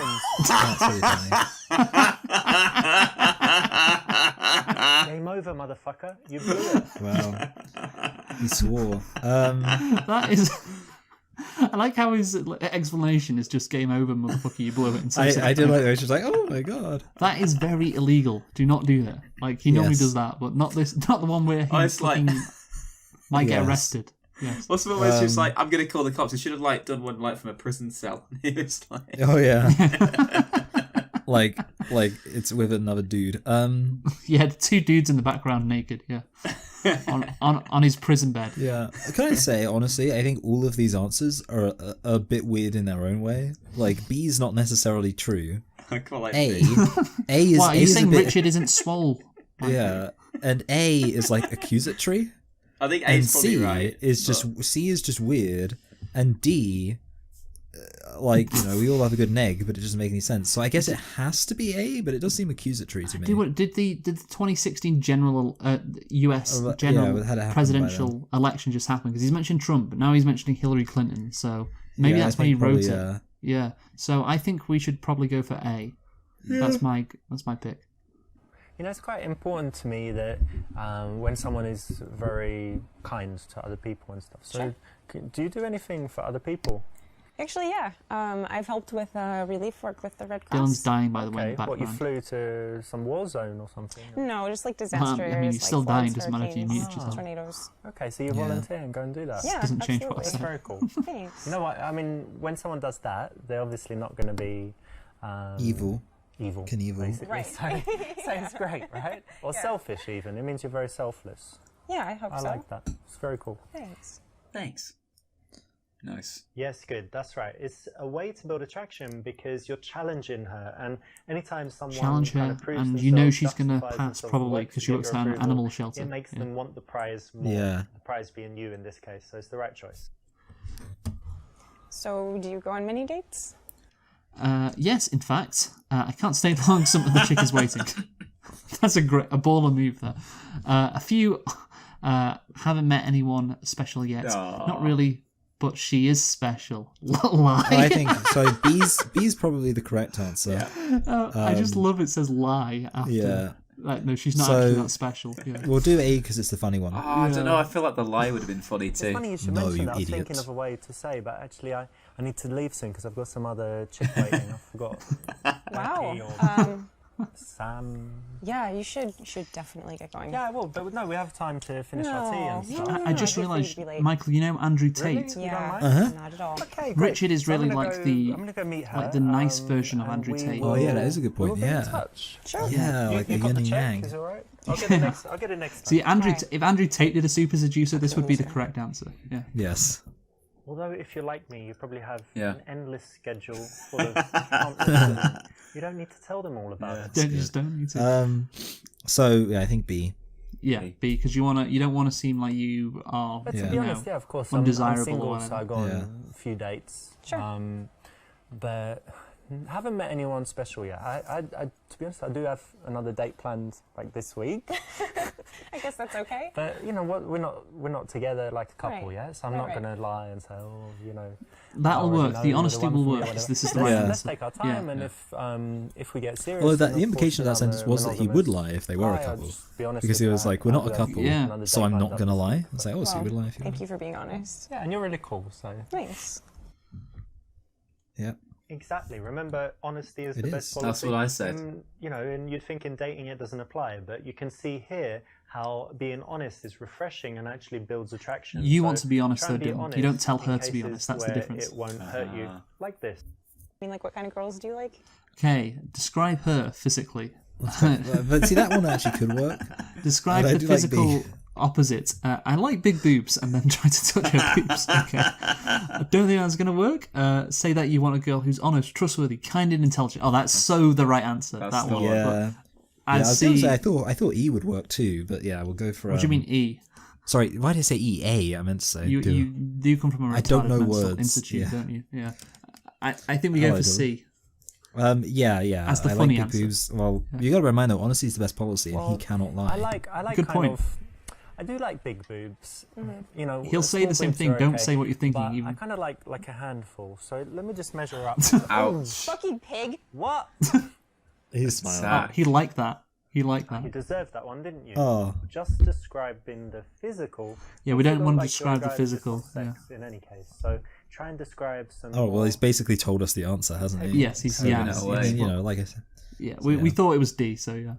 That's really funny. Game over, motherfucker. You blew it. Wow. He swore. That is. I like how his explanation is just game over, motherfucker. You blew it. In some I second. did like that. She's like, oh my god. That is very illegal. Do not do that. Like he normally Yes. does that, but not this. Not the one where he Oh, it's like- fucking might get Yes. arrested. Yes. What's the one where it's just like, I'm going to call the cops? He should have like done one like from a prison cell. He was like, Oh yeah. like it's with another dude. Yeah, the two dudes in the background naked. Yeah, on his prison bed. Yeah. Can I say honestly, I think all of these answers are a bit weird in their own way. Like B is not necessarily true. I quite like A B. is Why are A you is a saying bit, Richard isn't swole? Yeah, and A is like accusatory, I think A and is probably C right. is but- just C is just weird, and D, like we all have a good neg, but it doesn't make any sense. So I guess it has to be A, but it does seem accusatory to me. Did the 2016 general U.S. Oh, yeah, general it had happened by presidential election just happen? Because he's mentioned Trump, but now he's mentioning Hillary Clinton. So maybe Yeah, I that's why he think wrote probably, it. Yeah. So I think we should probably go for A. That's my pick. You know, it's quite important to me that when someone is very kind to other people and stuff. So, do you do anything for other people? Actually, yeah. I've helped with relief work with the Red Cross. Dylan's dying, by the way, in Okay, the what, you background. flew to some war zone or something? No, just like disaster I mean, areas, you're like still dying, floods, doesn't matter if you hurricanes, mute yourself. tornadoes. Okay, so you Yeah. volunteer and go and do that. Yeah, Doesn't change what I absolutely. That's said. very cool. Thanks. You know what? I mean, when someone does that, they're obviously not going to be Evil. Evil. Knievel. Basically. Right. So it's great, right? Or selfish, even. It means you're very selfless. Yeah, I hope I so. like that. It's very cool. Thanks. Thanks. Nice. Yes, good. That's right. It's a way to build attraction because you're challenging her, and anytime someone Challenge kind her, of proves and you know themselves, she's gonna justifies pass themselves, probably works because to she get works your at an approval, animal shelter. It makes Yeah. them want the prize more. Yeah. The prize being you in this case, so it's the right choice. So, do you go on many dates? Yes, in fact, I can't stay long. Some of the chick is waiting. That's a baller move. There, a few haven't met anyone special yet. Aw. Not really, but she is special. Lie. I think so. B's probably the correct answer. I just love it says lie after. Yeah. Like, no, she's not So- actually that special. Yeah. We'll do A because it's the funny one. Oh, I don't know. I feel like the lie would have been funny It's too. funny you should No, mention you that. I was idiot. thinking of a way to say, but actually I need to leave soon because I've got some other chick waiting. I forgot. Wow. Or- Sam. Yeah, you should definitely get going. Yeah, well, but no, we have time to finish our tea and No. stuff. I just I hate for you realised, to be late. Michael, you know Andrew Really? Tate? You Yeah, don't mind? not at all. Okay, great. Richard is So I'm really gonna like go- the I'm gonna go meet her. like the nice version of and Andrew we Tate. will- Oh, yeah, that is a good point, we'll be in yeah. touch. Sure. Yeah, like you the got yin the and check, yang. is it alright? I'll get it next. I'll get it next time. See, Right. if Andrew Tate did a super seducer, this would be the correct answer. Yeah. Yes. Although, if you're like me, you probably have Yeah. an endless schedule full of countless. You don't need to tell them all about it. Don't need to. So yeah, I think B. Yeah, B, because you don't want to seem like you are. But to Yeah. be you honest, know, yeah, of course, undesirable I'm or single, whatever. so I go on Yeah. a few dates. Sure. But haven't met anyone special yet. I, to be honest, I do have another date planned like this week. I guess that's okay. But you know what? We're not together like a couple Right. yet. So I'm Right, not right. going to lie and say, oh, you know. That'll I already work. know The you're honesty one will for me or work. 'Cause whatever. this is the Let's- right Yeah. Let's answer. take our Yeah. time, and if we get serious. Although that then the of course implication of that we're sentence was that he would lie if they were a I'll couple, just be honest because with he was you, like, "We're not a I'll couple, have Yeah. another so date I'm lined not up gonna this lie." week. It's like, "Oh, so you would lie if you Thank want." you for being honest. Yeah, and you're really cool. So Thanks. Yeah. exactly. Remember, honesty is It the is. best policy. That's what I said. You know, and you'd think in dating it doesn't apply, but you can see here how being honest is refreshing and actually builds attraction. You So want to be honest, try and though, be Dylan. You honest don't tell in her to be cases honest. That's the where difference. It won't hurt you like this. I mean, like, what kind of girls do you like? Okay, describe her physically. But see, that one actually could work. Describe But I the do like physical B. opposite. I like big boobs, and then try to touch her boobs. Okay. I don't think that's going to work. Say that you want a girl who's honest, trustworthy, kind, and intelligent. Oh, that's so the right answer. That's That the one. one. Yeah. But Yeah, I I was gonna see. say, I thought E would work too, but yeah, we'll go for. What do you mean E? Sorry, why did I say E? A, I meant to say. You do come from a I don't retarded know mental words, institute, yeah. don't you? Yeah. I think we Oh, go I for don't. C. Yeah. As the I funny like answer. big boobs. Well, you got to remind though, honesty is the best policy, and he Well, cannot lie. I like Good kind point. of. I do like big boobs. You know, He'll say small the same boobs thing. are Don't okay, say what you're thinking. but I Even. kind of like a handful. So let me just measure up. Ouch. Fucking pig. What? He's smiling. Sad. He liked that. He liked You that. deserved that one, didn't you? Oh, Just describing the physical. Yeah, we don't feel want to like describe you're the a guy that just physical. wants Yeah. sex in any case. So try and describe some. well, more- he's basically told us the answer, hasn't he? Yes, he's So, yeah. no he's- way. I mean, you know, like I said. Yeah, we thought it was D, so yeah.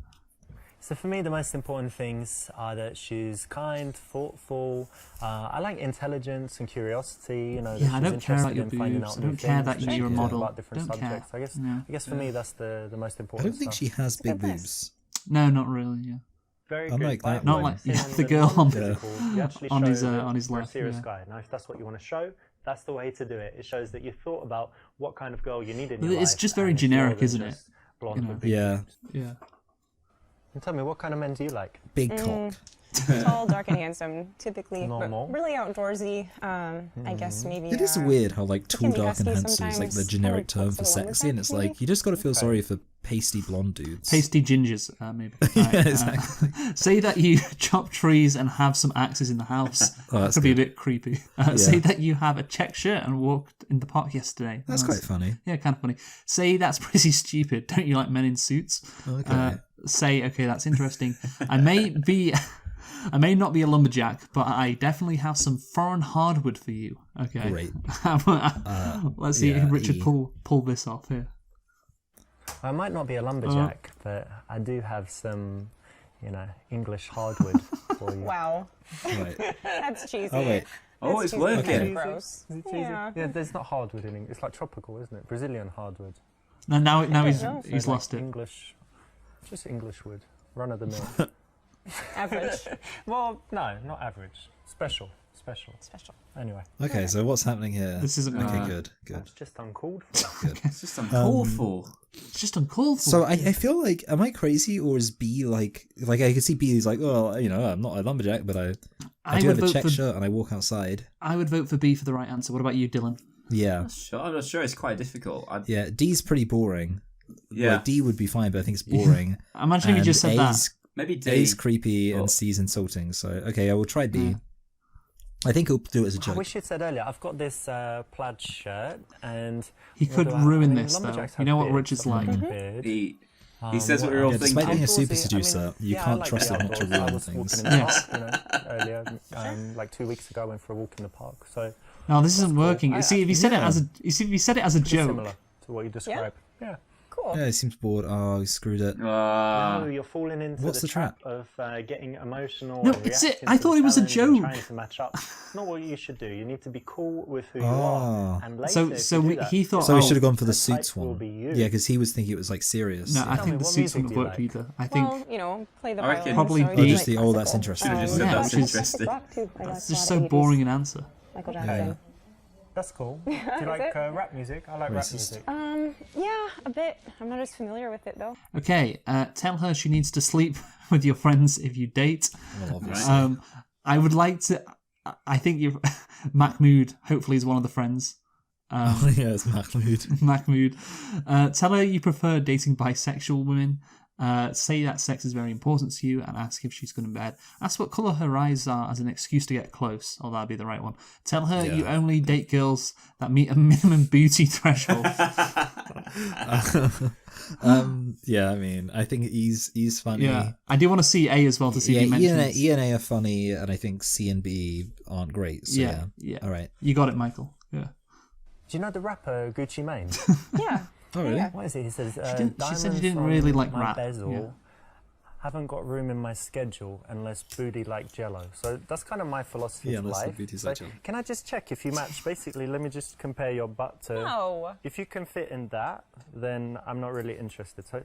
So for me, the most important things are that she's kind, thoughtful. I like intelligence and curiosity. You know, that Yeah, I she's don't care about interested your in finding boobs. out I new don't care things, that that you're a she cares model. about different Don't care. subjects. Yeah. I guess for me, that's the most I important. don't think stuff. she has big good list. boobs. No, not really. Yeah. Very Unlike good. that Not one. like Seeing the girl on non-physical, you actually on show his, that on his you're a left, serious yeah. guy. Now, if that's what you want to show, that's the way to do it. It shows that you thought about what kind of girl you need in But your it's life, just very and it's more generic, than isn't it? just blonde You know. with big Yeah, boobs. Yeah. And tell me, what kind of men do you like? big cock. Tall, dark, and handsome. Typically, but Normal. really outdoorsy. I guess maybe. It is weird how like tall, can be dark, and husky handsome is like the sometimes. generic Kinda term for looks a little sexy, and it's maybe. like you just got to feel sorry for pasty blonde dudes. Pasty gingers, maybe. Yeah, Right, exactly. say that you chop trees and have some axes in the house. Oh, That that's could be a good. bit creepy. Say that you have a check shirt and walked in the park yesterday. That's quite funny. Yeah, kind of funny. Say that's pretty stupid. Don't you like men in suits? Okay. Say, okay, that's interesting. I may not be a lumberjack, but I definitely have some foreign hardwood for you. Okay. Great. Let's see yeah, if Richard E. pull this off here. I might not be a lumberjack, but I do have some, English hardwood for you. Wow, Right. that's cheesy. Oh wait. Oh, it's That's cheesy. working. Kinda gross. Is it cheesy? Yeah. Yeah, there's not hardwood in English. It's like tropical, isn't it? Brazilian hardwood. Now he's know. he's So, like, lost it. English, just English wood, run of the mill. Average. Well, no, not average. Special. Special. Anyway, Okay, so what's happening here? This isn't okay. working. Good. that's just uncalled for. It's just uncalled for. It's just uncalled for. So I feel like, am I crazy or is B like I could see B is like, well, I'm not a lumberjack, but I do would have a vote check for, shirt and I walk outside. I would vote for B for the right answer. What about you, Dylan? Yeah, I'm not sure. It's quite difficult. yeah. D's pretty boring. Yeah. Like, D would be fine, but I think it's boring. Imagine if you And just said that. Maybe D. A's creepy Oh. and C's insulting. So okay, I will try B. I think he'll do it as a I joke. wish you'd said earlier. I've got this plaid shirt, and He what could do I- ruin I mean, this, though. lumberjacks You have know what beards, Richard's I've got like. a beard. He says what we're all else? thinking. despite being a super Outdoorsy, seducer, you I can't like trust the him not to outdoors. I ruin was things. walking in the Yes. park, earlier, like 2 weeks ago, I went for a walk in the park. So No, this isn't working. I- You see, if you said it yeah. as a, you see, if you said it as a pretty joke, similar to what you described. Yeah. cool. Yeah, he seems bored. Oh, he screwed it. No, you're falling into What's the the trap? of getting emotional. No, and it's it. reacting I to thought the it was a challenge and joke. Trying to match up. It's not what you should do. You need to be cool with who you Oh. are. And later, He thought. So we oh, should have gone for the the type suits will one. be you. Yeah, because he was thinking it was like serious. No, Yeah. I Tell think me, the what suits music wouldn't have do you worked like? either. I think Well, you know, play the I reckon- violin. Probably so the- you Or like just the, oh, that's classical. interesting. Should've just Yeah, said that's which is- interesting. Rock too. I like it's a lot just of so 80s. boring an answer. Michael Jackson. That's cool. Do you like it? rap music? I like rap Racist. music. Yeah, a bit. I'm not as familiar with it though. Okay, tell her she needs to sleep with your friends if you date. Well, obviously. I would like to. I think you, Mahmood. Hopefully, is one of the friends. Oh, yeah, it's Mahmood. Mahmood. Tell her you prefer dating bisexual women. Say that sex is very important to you and ask if she's good in bed. Ask what colour her eyes are as an excuse to get close. Oh, that'd be the right one. Tell her you only date girls that meet a minimum booty threshold. Yeah, I mean, I think he's funny. Yeah, I do want to see A as well to see Yeah, if he mentions. E and A are funny, and I think C and B aren't great. So yeah. All right. You got it, Michael. Yeah. Do you know the rapper Gucci Mane? Yeah. Oh, really? Yeah. What is it? He says, she said he "Diamonds didn't from really like my rap." bezel Yeah. haven't got room in my schedule unless booty like Jello." So that's kind of my philosophy Yeah, of unless the life. booty's So like Jell-O. can I just check if you match? Basically, let me just compare your butt to. No. If you can fit in that, then I'm not really interested. So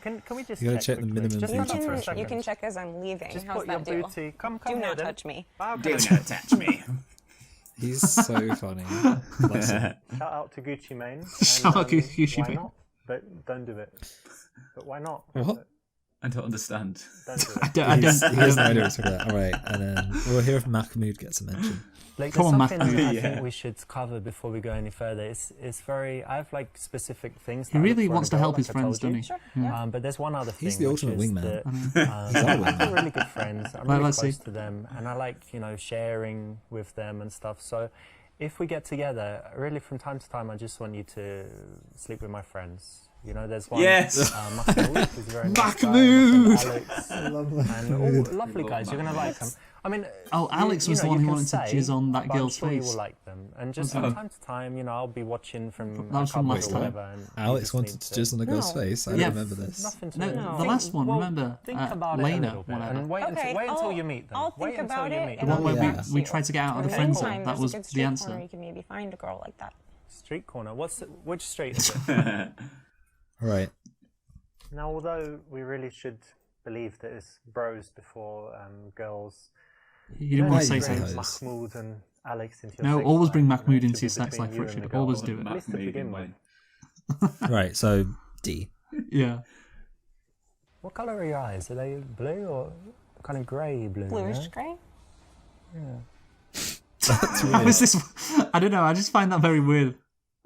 can we just You gotta check the quickly? minimum Just You booty hold on for a threshold. second. you can check as I'm leaving. Just How's put your that deal? booty. Come Do here, not then. touch me. How Do can I- not touch me. He's so funny. Bless him. Shout out to Gucci Mane. And, Shout out Gucci why Mane. not? But don't do it. But why not? What? I don't understand. Don't do I it. don't. I He don't, has no idea what's about that. All right, and then we'll hear if Mahmood gets a mention. Like, Come there's on, something Mahmoud. I Yeah. think we should cover before we go any further. It's very. I have like specific things. He that I look really for in wants a to girl, help like his I friends, told doesn't you. he? Sure. Yeah. Yeah. But there's one other thing. He's the which ultimate is wingman. that, our we're wingman. really good friends. I'm Well, really let's close see. to them, and I like sharing with them and stuff. So if we get together, really from time to time, I just want you to sleep with my friends. There's one. Yes. Mahmoud, who's a very nice guy, Mahmoud! my friend Alex, and all lovely Love guys. You're gonna like them. I mean, Oh, Alex was the one you who can wanted to say, jizz on that but I'm girl's sure face. You will like them, and just Oh. from time to time, I'll be watching from That was from a last cupboard or time. whatever. And you Alex just wanted need to jizz on the girl's No. face. I Yeah. don't remember this. Nothing to No. The last one, well, remember? Think about it a Lena, little bit, whatever. and wait Okay, until you meet them. I'll think wait about until you it. meet The and one them. where Yeah. we tried to get out of the In friend the zone. meantime, That there's a was good the street corner answer. you can maybe find a girl like that. Street corner. Which street is it? All right. Now, although we really should believe that it's bros before girls, You didn't want to say Why so. did you say bring Mahmoud and Alex into your No, sex always life, bring you know, Mahmoud it should into your be sex between life, you and Richard. the girl, Always do it. At least to begin with. All right. So D. Yeah. What colour are your eyes? Are they blue or kind of grey blue? Bluish yeah? grey. That's How weird. is this? I don't know. I just find that very weird.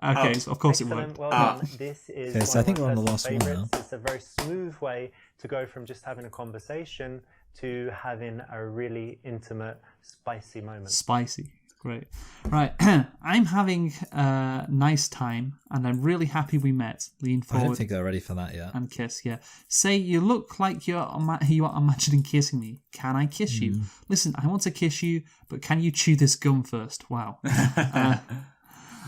Okay, so of course it Excellent, worked. well done. This is Okay, so one I think of we're on my the last personal one now. favourites. It's a very smooth way to go from just having a conversation to having a really intimate, spicy moment. Spicy. Great. Right. I'm having a nice time and I'm really happy we met. Lean I don't forward think they're ready for that yet. and kiss. Yeah. Say, you look like you are imagining kissing me. Can I kiss you? Listen, I want to kiss you, but can you chew this gum first? Wow.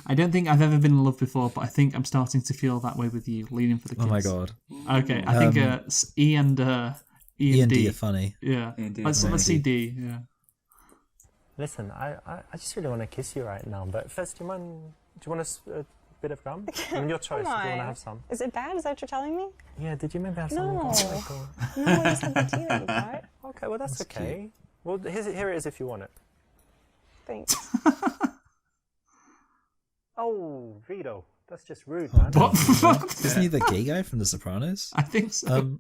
I don't think I've ever been in love before, but I think I'm starting to feel that way with you. Leaning for the kiss. Oh my god. Okay. I think E and E and D are funny. Yeah. E and D are Let's funny. see D. Yeah. Listen, I just really want to kiss you right now, but first, do you want a bit of gum? I mean, your choice. Come If you want to on. have some. Is it bad? Is that what you're telling me? Yeah, did you maybe have some? No. garlic or- No, it's the tea that you got. Okay, well, that's okay. Well, here it is if you want it. Thanks. Oh, Vito, that's just rude, Oh, man. What? Isn't he the gay guy from The Sopranos? I think so.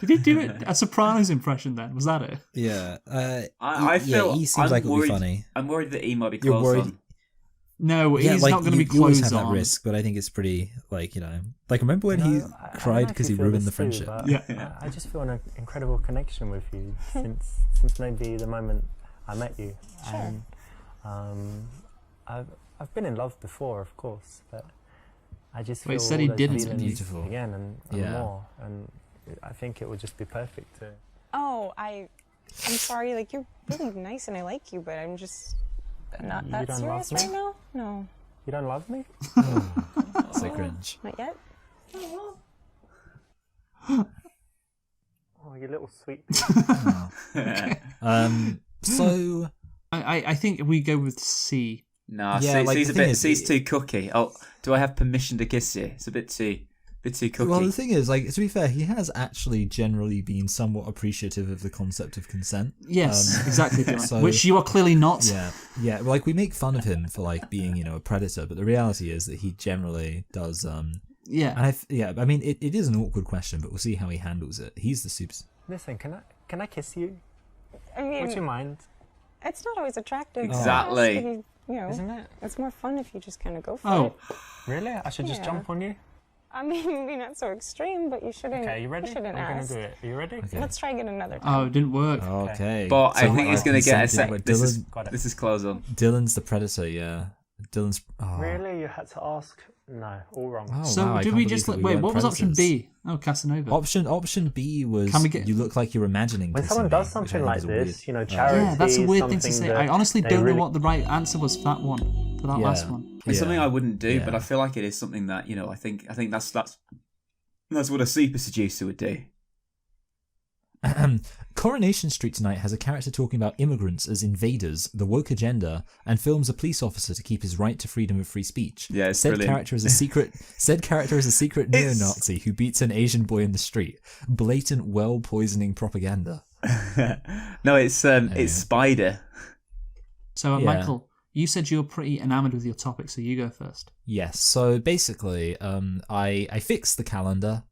Did he do a Sopranos impression then? Was that it? Yeah. I feel. he seems I'm like it would worried, be funny. I'm worried that he might be You're close worried- on. No, Yeah, he's like not going to be you always closed have that on. risk, but I think it's pretty like remember when he I don't know cried if because you he feel ruined the this too, friendship? but Yeah. I just feel an incredible connection with you since maybe the moment I met you. Sure. And I've been in love before, of course, but I just feel Wait, said all he those didn't. feelings Beautiful. again and Yeah. more, and I think it would just be perfect to. Oh, I'm sorry. Like, you're really nice and I like you, but I'm just not You that don't serious love right me? now. No, You don't love me? So cringe. not yet. Oh, you little sweet. So I think we go with C. Nah, Yeah, like, C's the a thing bit. is- C's too cookie. Oh, do I have permission to kiss you? It's a bit too cookie. well, the thing is, like, to be fair, he has actually generally been somewhat appreciative of the concept of consent. Yes, exactly. Dylan. so- Which you are clearly not. Yeah. Like, we make fun of him for like being, a predator, but the reality is that he generally does. Yeah. And I mean, it is an awkward question, but we'll see how he handles it. He's the super. Listen, can I kiss you? I mean, Would you mind? it's not always attractive. Exactly. It has to be, Isn't it? It's more fun if you just kind of go for Oh, it. Really? I should just Yeah. jump on you? I mean, maybe not so extreme, but you shouldn't. Okay, you ready? You shouldn't I'm ask. gonna do it. Are you ready? Okay. Let's try again another time. oh, it didn't work. Okay. But I think he's going to get a consented, sec. but This is close on. Dylan's the predator. Yeah. Dylan's. Oh. Really? You had to ask? No, all wrong. Oh, So wow, I did can't we believe just that we wait? weren't What was option predators. B? Oh, Casanova. Option B was Can we get- you look like you're imagining When kissing someone me, does which I something think like is a weird- this, charity. Yeah, that's a weird thing to something say. that I honestly they don't really- know what the right answer was for that one, for that Yeah. last one. It's Yeah. something I wouldn't do, but Yeah. I feel like it is something that I think that's what a super seducer would do. Coronation Street tonight has a character talking about immigrants as invaders, the woke agenda, and films a police officer to keep his right to freedom of free speech. Yeah, it's said brilliant. character is a secret. Said character is a secret It's- neo-Nazi who beats an Asian boy in the street. Blatant well poisoning propaganda. No, it's Spider. So, Yeah. Michael, you said you were pretty enamored with your topic, so you go first. Yes. So basically, I fixed the calendar.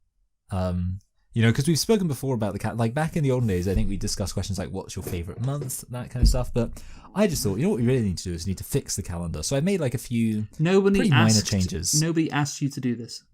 Because we've spoken before about the like back in the olden days, I think we discussed questions like what's your favorite month, that kind of stuff. But I just thought, what we really need to do is need to fix the calendar. So I made like a few pretty minor changes. Nobody asked you to do this.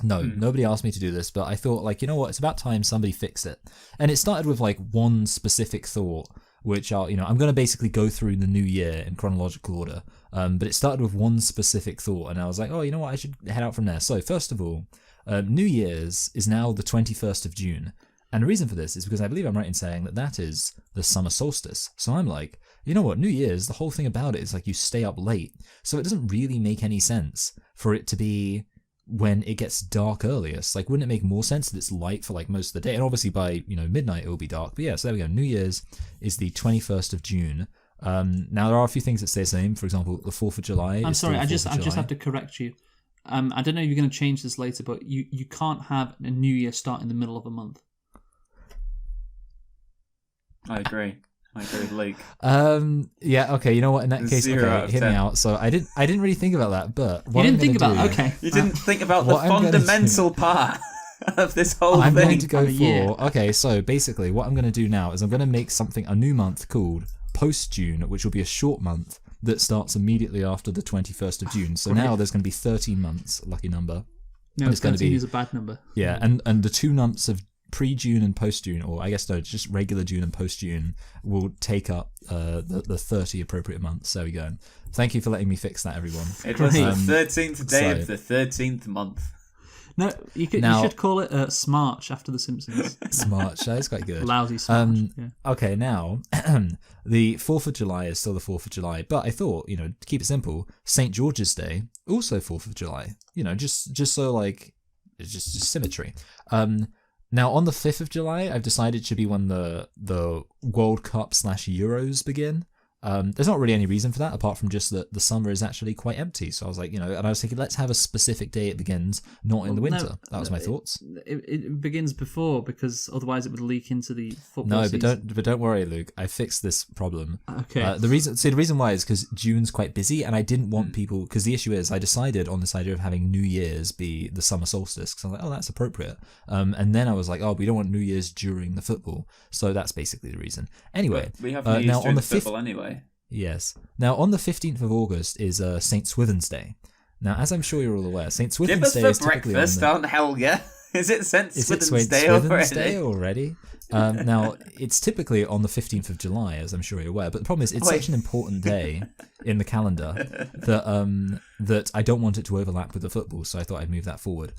No, nobody asked me to do this, but I thought, like, it's about time somebody fixed it. And it started with like one specific thought, which I'm going to basically go through the new year in chronological order. But it started with one specific thought, and I was like, oh, you know what, I should head out from there. So first of all, New Year's is now the 21st of June. And the reason for this is because I believe I'm right in saying that is the summer solstice. So I'm like, you know what, New Year's, the whole thing about it is like you stay up late. So it doesn't really make any sense for it to be when it gets dark earliest. Like, wouldn't it make more sense that it's light for like most of the day? And obviously by, midnight it will be dark. But yeah, so there we go. New Year's is the 21st of June. Now there are a few things that stay the same. For example, the 4th of July. I'm is sorry, still I the 4th just of July. have to correct you. I don't know if you're going to change this later, but you can't have a New Year start in the middle of a month. I agree with Luke. Yeah, okay, you know what, in that case, 0 out of hear me 10. out. So I didn't really think about that, but You what didn't I'm think gonna about do- it? Okay. You didn't think about the what I'm gonna fundamental part of this whole I'm thing. going to go of a year. for okay. So basically, what I'm going to do now is I'm going to make a new month called post June, which will be a short month that starts immediately after the 21st of June. So now there's going to be 13 months, lucky number. No, It's gonna 13 be- is a bad number. Yeah, and the 2 months of pre-June and post-June, or I guess no, just regular June and post-June, will take up the 30 appropriate months. There we go. Thank you for letting me fix that, everyone. It was the Um, 13th day so- of the 13th month. No, you Now- should call it Smarch after The Simpsons. Smart, that's quite good. Lousy Smarch. Yeah. Okay, now the 4th of July is still the 4th of July, but I thought, to keep it simple, St. George's Day, also 4th of July. Just so like it's just symmetry. Now on the 5th of July, I've decided should be when the World Cup / Euros begin. There's not really any reason for that apart from just that the summer is actually quite empty. So I was like, and I was thinking, let's have a specific day it begins, not in the Well, winter. no, That was my thoughts. It begins before, because otherwise it would leak into the football No, season. but don't worry, Luke. I fixed this problem. Okay. The reason why is because June's quite busy, and I didn't want people. Because the issue is, I decided on this idea of having New Year's be the summer solstice. Because I'm like, oh, that's appropriate. And then I was like, oh, we don't want New Year's during the football. So that's basically the reason. Anyway, We have New Year's now during on the the 5th. football anyway. Yes. Now on the 15th of August is St. Swithin's Day. Now, as I'm sure you're all aware, St. Give Swithin's us Day for is typically on breakfast, the, aren't Helga? Is it St. Is it Swithin's Day Swithin's already? Day already? Now, it's typically on the 15th of July, as I'm sure you're aware, but the problem is it's Wait. such an important day in the calendar that I don't want it to overlap with the football, so I thought I'd move that forward.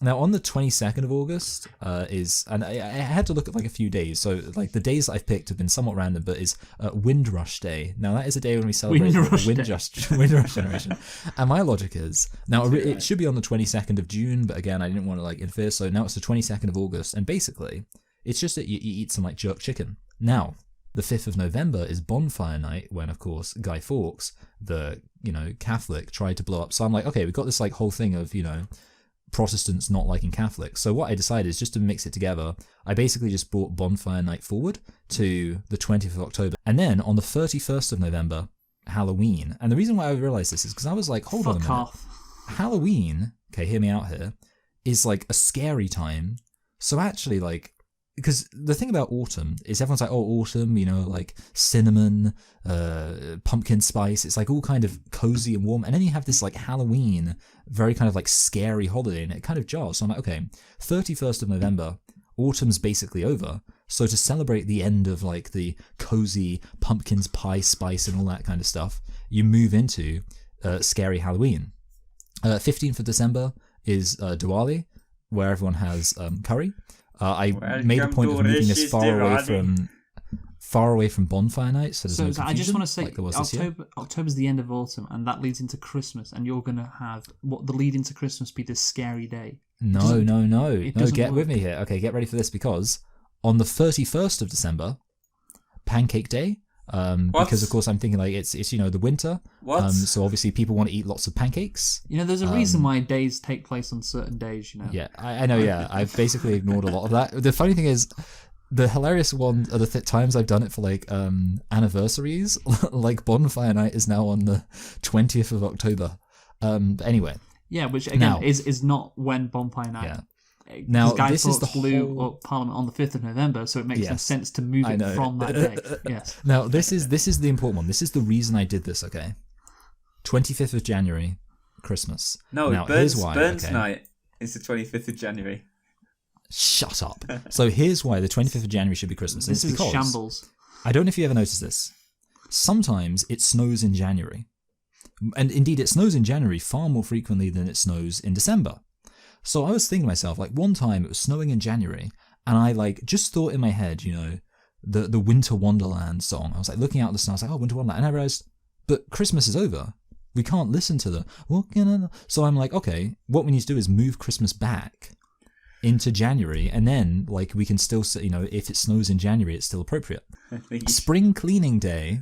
Now, on the 22nd of August and I had to look at like a few days. So, like the days that I've picked have been somewhat random, but is Windrush Day. Now, that is a day when we celebrate the Windrush generation. And my logic is now it should be on the 22nd of June, but again, I didn't want to like infer. So now it's the 22nd of August, and basically, it's just that you eat some like jerk chicken. Now, the 5th of November is bonfire night, when of course Guy Fawkes, the Catholic, tried to blow up. So I'm like, okay, we've got this like whole thing of Protestants not liking Catholics. So what I decided is just to mix it together. I basically just brought bonfire night forward to the 20th of October. And then on the 31st of November, Halloween. And the reason why I realized this is because I was like, hold on a minute. Off. Halloween, okay, hear me out here, is like a scary time. So actually, like, because the thing about autumn is everyone's like, oh, autumn, like cinnamon, pumpkin spice. It's like all kind of cozy and warm. And then you have this like Halloween, very kind of like scary holiday, and it kind of jars. So I'm like, okay, 31st of November, autumn's basically over. So to celebrate the end of like the cozy pumpkins, pie, spice, and all that kind of stuff, you move into scary Halloween. 15th of December is Diwali, where everyone has curry. I made a point of moving this far away from bonfire night, so there's no confusion. I just want to say, like October's the end of autumn, and that leads into Christmas, and you're gonna have the lead into Christmas be this scary day. No. Get with me here. Okay, get ready for this, because on the 31st of December, Pancake Day. Because of course I'm thinking like it's the winter. What? So obviously people want to eat lots of pancakes. There's a reason why days take place on certain days. Yeah, I know. Yeah, I've basically ignored a lot of that. The funny thing is, the hilarious one are the times I've done it for like anniversaries. Like bonfire night is now on the 20th of October. But anyway. Yeah, which again is not when bonfire night. Yeah. Now, Guy this Fawkes is the blew whole... up Parliament on the 5th of November, so it makes no sense to move it from that day. Yes. Now, this is the important one. This is the reason I did this, okay? 25th of January, Christmas. No, now, Burns, here's why, Burns night is the 25th of January. Shut up. So here's why the 25th of January should be Christmas. This is shambles. I don't know if you ever noticed this. Sometimes it snows in January. And indeed, it snows in January far more frequently than it snows in December. So I was thinking to myself, like one time it was snowing in January, and I like just thought in my head, the Winter Wonderland song. I was like looking out at the snow, I was like, oh, Winter Wonderland. And I realized, but Christmas is over. We can't listen to the... So I'm like, okay, what we need to do is move Christmas back into January, and then like we can still, if it snows in January, it's still appropriate. Spring Cleaning Day,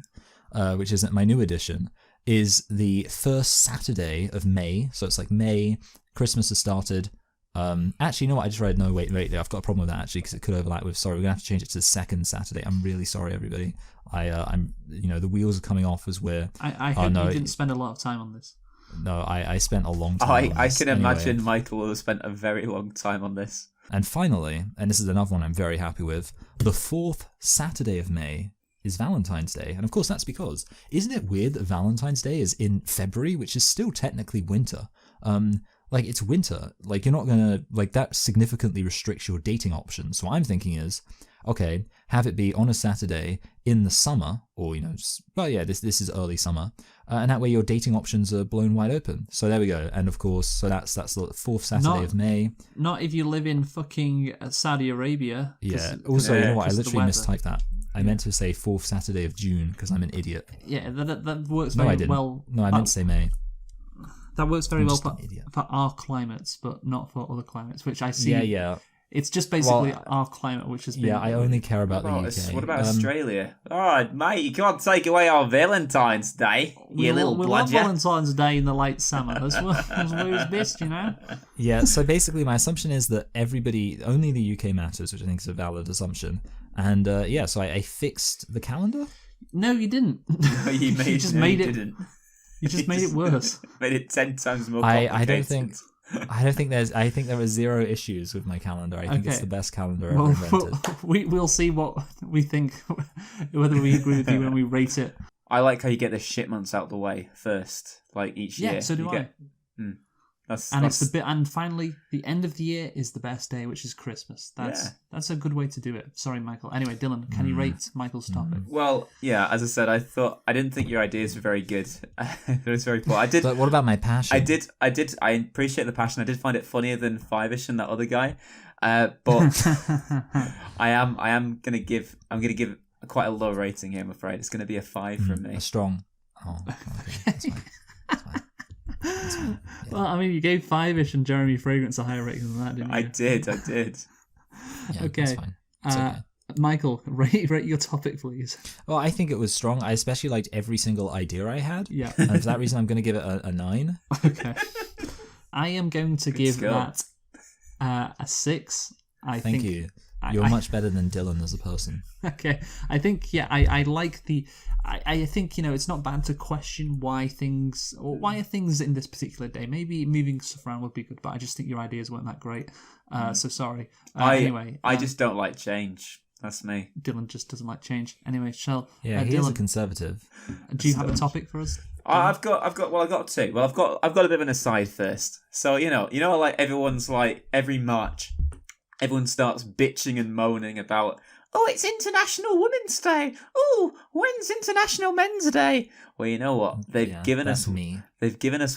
which is my new edition, is the first Saturday of May. So it's like May... Christmas has started. Actually, you know what? I just read. No, wait. I've got a problem with that actually because it could overlap with. Sorry, we're gonna have to change it to the second Saturday. I'm really sorry, everybody. I'm. The wheels are coming off as we're. I hope you didn't spend a lot of time on this. No, I spent a long time. I can imagine Michael will have spent a very long time on this. And finally, and this is another one I'm very happy with. The fourth Saturday of May is Valentine's Day, and of course that's because isn't it weird that Valentine's Day is in February, which is still technically winter. Like, it's winter. Like, you're not gonna... Like, that significantly restricts your dating options. So what I'm thinking is, okay, have it be on a Saturday in the summer, or, this is early summer, and that way your dating options are blown wide open. So there we go. And, of course, so that's the fourth Saturday of May. Not if you live in fucking Saudi Arabia. Yeah. Also, you know what? I literally mistyped that. I meant to say fourth Saturday of June, because I'm an idiot. Yeah, that works very well. No, I meant to say May. That works very well for our climates, but not for other climates, which I see. Yeah. It's just basically our climate, which has been... Yeah, I only care about the UK. What about Australia? Oh, mate, you can't take away our Valentine's Day, you little bludger. We love Valentine's Day in the late summer. That's where it's best, Yeah, so basically my assumption is that only the UK matters, which I think is a valid assumption. And so I fixed the calendar? No, you didn't. No, you just made it. Didn't. You just made it worse. Made it 10 times more complicated. I think there are zero issues with my calendar. I think it's the best calendar ever invented. We'll see what we think, whether we agree with you when we rate it. I like how you get the shit months out the way first, like each year. Yeah, so do I. It's the bit, and finally, the end of the year is the best day, which is Christmas. That's a good way to do it. Sorry, Michael. Anyway, Dylan, can you rate Michael's topic? Well, yeah, as I said, I didn't think your ideas were very good. It was very poor. But what about my passion? I appreciate the passion. I did find it funnier than Five-ish and that other guy. But I'm gonna give quite a low rating here, I'm afraid. It's gonna be a 5 from me. A strong. Oh, okay. That's fine. That's fine. That's fine. Yeah. Well, I mean, you gave Five-ish and Jeremy Fragrance a higher rating than that, didn't you? I did. Yeah, Okay. That's fine. It's okay. Michael, rate your topic, please. Well, I think it was strong. I especially liked every single idea I had. Yeah. And for that reason, I'm going to give it a 9. Okay. I am going to give skill. that a 6. Thank you. You're much better than Dylan as a person. Okay. I think, I like the... I think, it's not bad to question why are things in this particular day. Maybe moving stuff around would be good, but I just think your ideas weren't that great. So sorry. Anyway. I just don't like change. That's me. Dylan just doesn't like change. Anyway, Yeah, he is a Dylan, conservative. do you have a topic for us? I've got two. Well, I've got a bit of an aside first. So like everyone's like every March, everyone starts bitching and moaning about, oh, it's International Women's Day. Oh, when's International Men's Day? Well, you know what? They've given us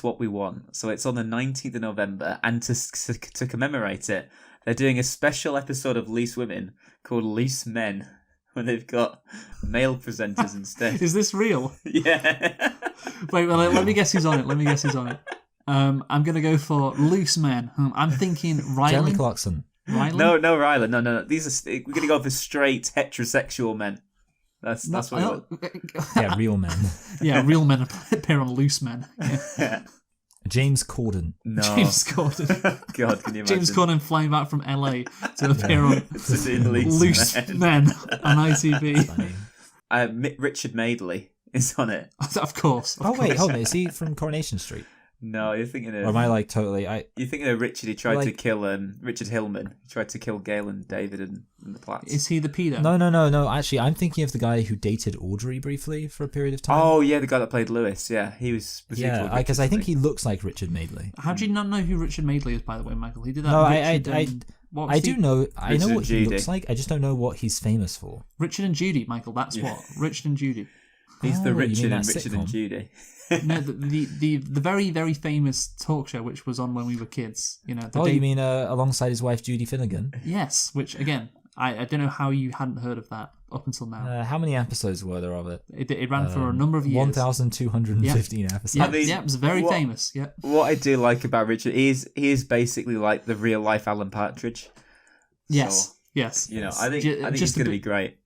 what we want. So it's on the 19th of November, and to commemorate it, they're doing a special episode of Loose Women called Loose Men, where they've got male presenters instead. Is this real? Yeah. Wait, well, let me guess who's on it. I'm going to go for Loose Men. I'm thinking Rylan. Jeremy Clarkson. Rylan? No, Rylan. No. We're going to go for straight heterosexual men. That's what we want. Yeah, real men. Yeah, real men appear on Loose Men. Yeah. James Corden. No. James Corden. God, can you imagine? James Corden flying back from LA to appear on Loose Men on ITV. Richard Madeley is on it. Of course. Wait, hold on. Is he from Coronation Street? No, you're thinking of... Or am I like totally... You're thinking of Richard. He tried to kill... Richard Hillman. He tried to kill Gail and David and the Platts. Is he the pedo? No. Actually, I'm thinking of the guy who dated Audrey briefly for a period of time. Oh, yeah, the guy that played Lewis. Yeah, he was yeah, because I think he looks like Richard Madeley. How do you not know who Richard Madeley is, by the way, Michael? He did that. No, I do know. I know what he Judy. looks like. I just don't know what he's famous for. Richard and Judy, Michael. That's what. Richard and Judy. He's the Richard and sitcom? Judy. No, the very, very famous talk show which was on when we were kids. You mean alongside his wife Judy Finnegan? Yes, which again, I don't know how you hadn't heard of that up until now. How many episodes were there of it? It ran for a number of years. 1,215 episodes. Yeah, it was very famous. Yeah. What I do like about Richard, he is basically like the real life Alan Partridge. Yes. So, yes. I think it's going to be great.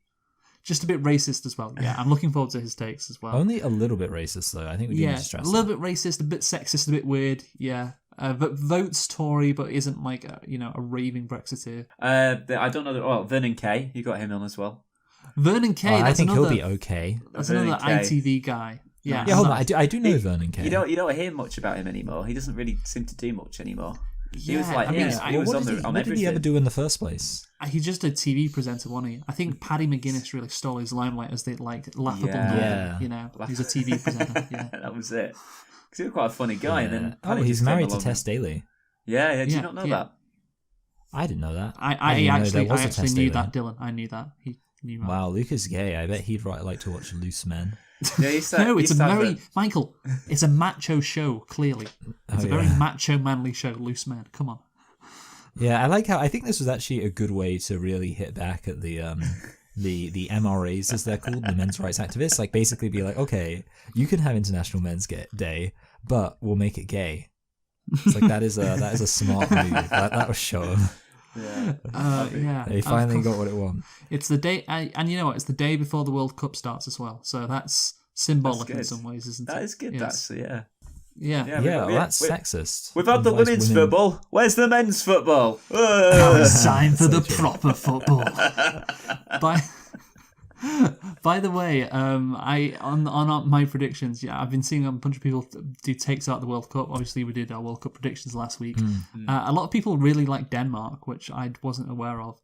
Just a bit racist as well. Yeah, I'm looking forward to his takes as well. Only a little bit racist, though. I think we need to stress a little bit racist, a bit sexist, a bit weird. Yeah, but votes Tory, but isn't like a raving Brexiteer. I don't know. Well, Vernon Kay, you got him on as well. Vernon Kay. I think he'll be okay. That's another ITV guy. Yeah, hold on. I do know Vernon Kay. You don't hear much about him anymore. He doesn't really seem to do much anymore. He was like, what did he ever do in the first place? He's just a TV presenter, wasn't he? I think Paddy McGuinness really stole his limelight as the laughable nerd. He's a TV presenter. Yeah, that was it. Because he was quite a funny guy. Yeah. And then he's married to Tess Daly. Yeah. Did you not know that? I didn't know that. I actually knew that, Dylan. I knew that. He knew that. Wow, Luke is gay. I bet he'd like to watch Loose Men. Yeah, Michael. It's a macho show. Clearly, it's a very macho, manly show. Loose Men. Come on. Yeah, I think this was actually a good way to really hit back at the MRAs, as they're called, the men's rights activists. Like, basically be like, okay, you can have International Men's Day, but we'll make it gay. It's like that is a smart move. That was show 'em. Yeah. They finally got what it want. It's the day, and you know what? It's the day before the World Cup starts as well. So that's symbolic in some ways, isn't it? That is good. Yes. Yeah. Yeah. That's sexist. We've had the women's football. Where's the men's football? Now it's time for the proper football. By the way, on my predictions, I've been seeing a bunch of people do takes out the World Cup. Obviously, we did our World Cup predictions last week. A lot of people really like Denmark, which I wasn't aware of.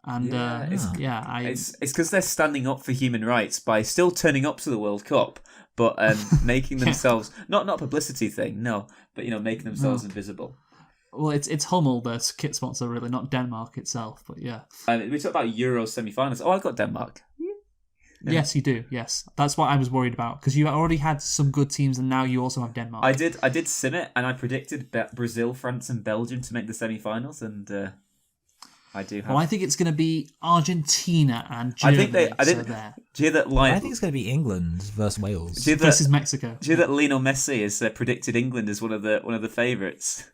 And it's because they're standing up for human rights by still turning up to the World Cup, but making themselves not a publicity thing, no, but making themselves invisible. Well, it's Hummel, their kit sponsor, really, not Denmark itself. But yeah, we talked about Euro semi-finals. Oh, I got Denmark. Yes, you do. Yes, that's what I was worried about because you already had some good teams, and now you also have Denmark. I did sim it, and I predicted Brazil, France, and Belgium to make the semi-finals, and I do have. Well, I think it's going to be Argentina and Germany. I think there. Do you hear that? I think it's going to be England versus Wales versus Mexico. Do you hear that Lionel Messi has predicted England as one of the favourites?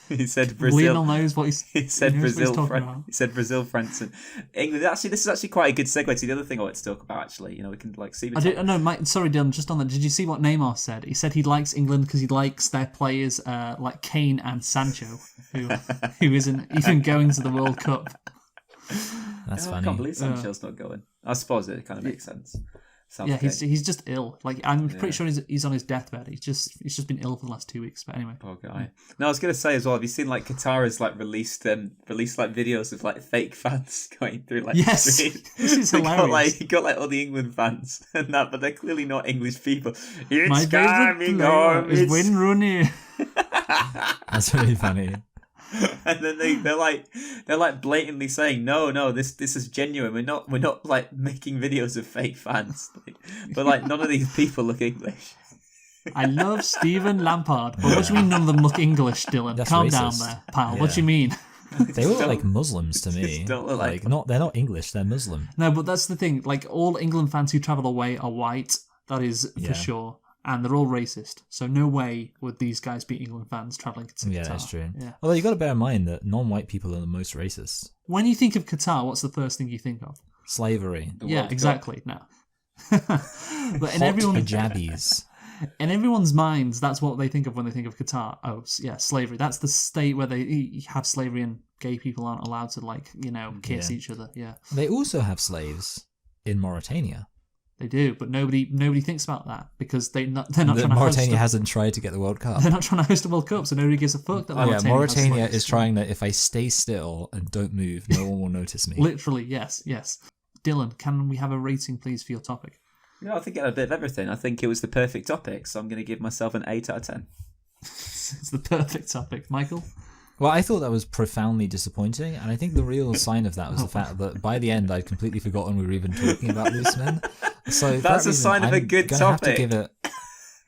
He said Brazil. Lionel knows what he said. Brazil, about. He said Brazil, France, and England. Actually, this is actually quite a good segue to the other thing I want to talk about. Actually, we can see. Sorry, Dylan. Just on that, did you see what Neymar said? He said he likes England because he likes their players like Kane and Sancho, who isn't even going to the World Cup. That's funny. I can't believe Sancho's not going. I suppose it kind of makes sense. He's just ill. Like I'm pretty sure he's on his deathbed. He's just been ill for the last 2 weeks. But anyway, poor guy. No, I was gonna say as well. Have you seen like Qatar has like released like videos of like fake fans going through like the street? This is hilarious. You got all the England fans and that, but they're clearly not English people. My favorite player is Wayne Rooney. That's really funny. And then they're like blatantly saying no, this is genuine. We're not like making videos of fake fans, but like none of these people look English. I love Stephen Lampard, but what do you mean none of them look English, Dylan? That's Calm racist. down there, pal. What do you mean? They look like Muslims to me. Don't look like they're not English. They're Muslim. No, but that's the thing. Like all England fans who travel away are white. That is for sure. And they're all racist, so no way would these guys be England fans travelling to Qatar. Yeah, that's true. Yeah. Although you got to bear in mind that non-white people are the most racist. When you think of Qatar, what's the first thing you think of? Slavery. Yeah, exactly. No. But in everyone's minds, that's what they think of when they think of Qatar. Oh, yeah, slavery. That's the state where they have slavery and gay people aren't allowed to kiss each other. Yeah. They also have slaves in Mauritania. They do, but nobody thinks about that because they're not trying to Mauritania hasn't tried to get the World Cup. They're not trying to host a World Cup, so nobody gives a fuck that Mauritania is trying that if I stay still and don't move, no one will notice me. Literally, yes. Dylan, can we have a rating, please, for your topic? I think it had a bit of everything. I think it was the perfect topic, so I'm going to give myself an 8 out of 10. It's the perfect topic. Michael? Well, I thought that was profoundly disappointing, and I think the real sign of that was the fact that by the end I'd completely forgotten we were even talking about loose men. So that's a sign of a good topic.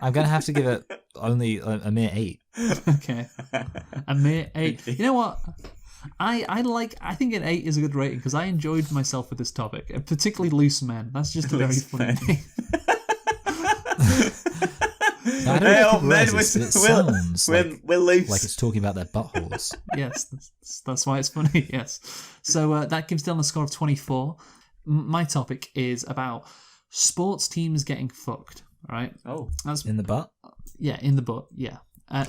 I'm going to have to give it only a mere 8. Okay. A mere 8. You know what? I think an 8 is a good rating because I enjoyed myself with this topic, particularly loose men. That's just a very funny thing. I don't know if people realize this, but it sounds we're loose. like it's talking about their buttholes. Yes, that's why it's funny. Yes. So that gives Dylan a score of 24. My topic is about sports teams getting fucked. Right? Oh, that's in the butt. Yeah, in the butt. Yeah.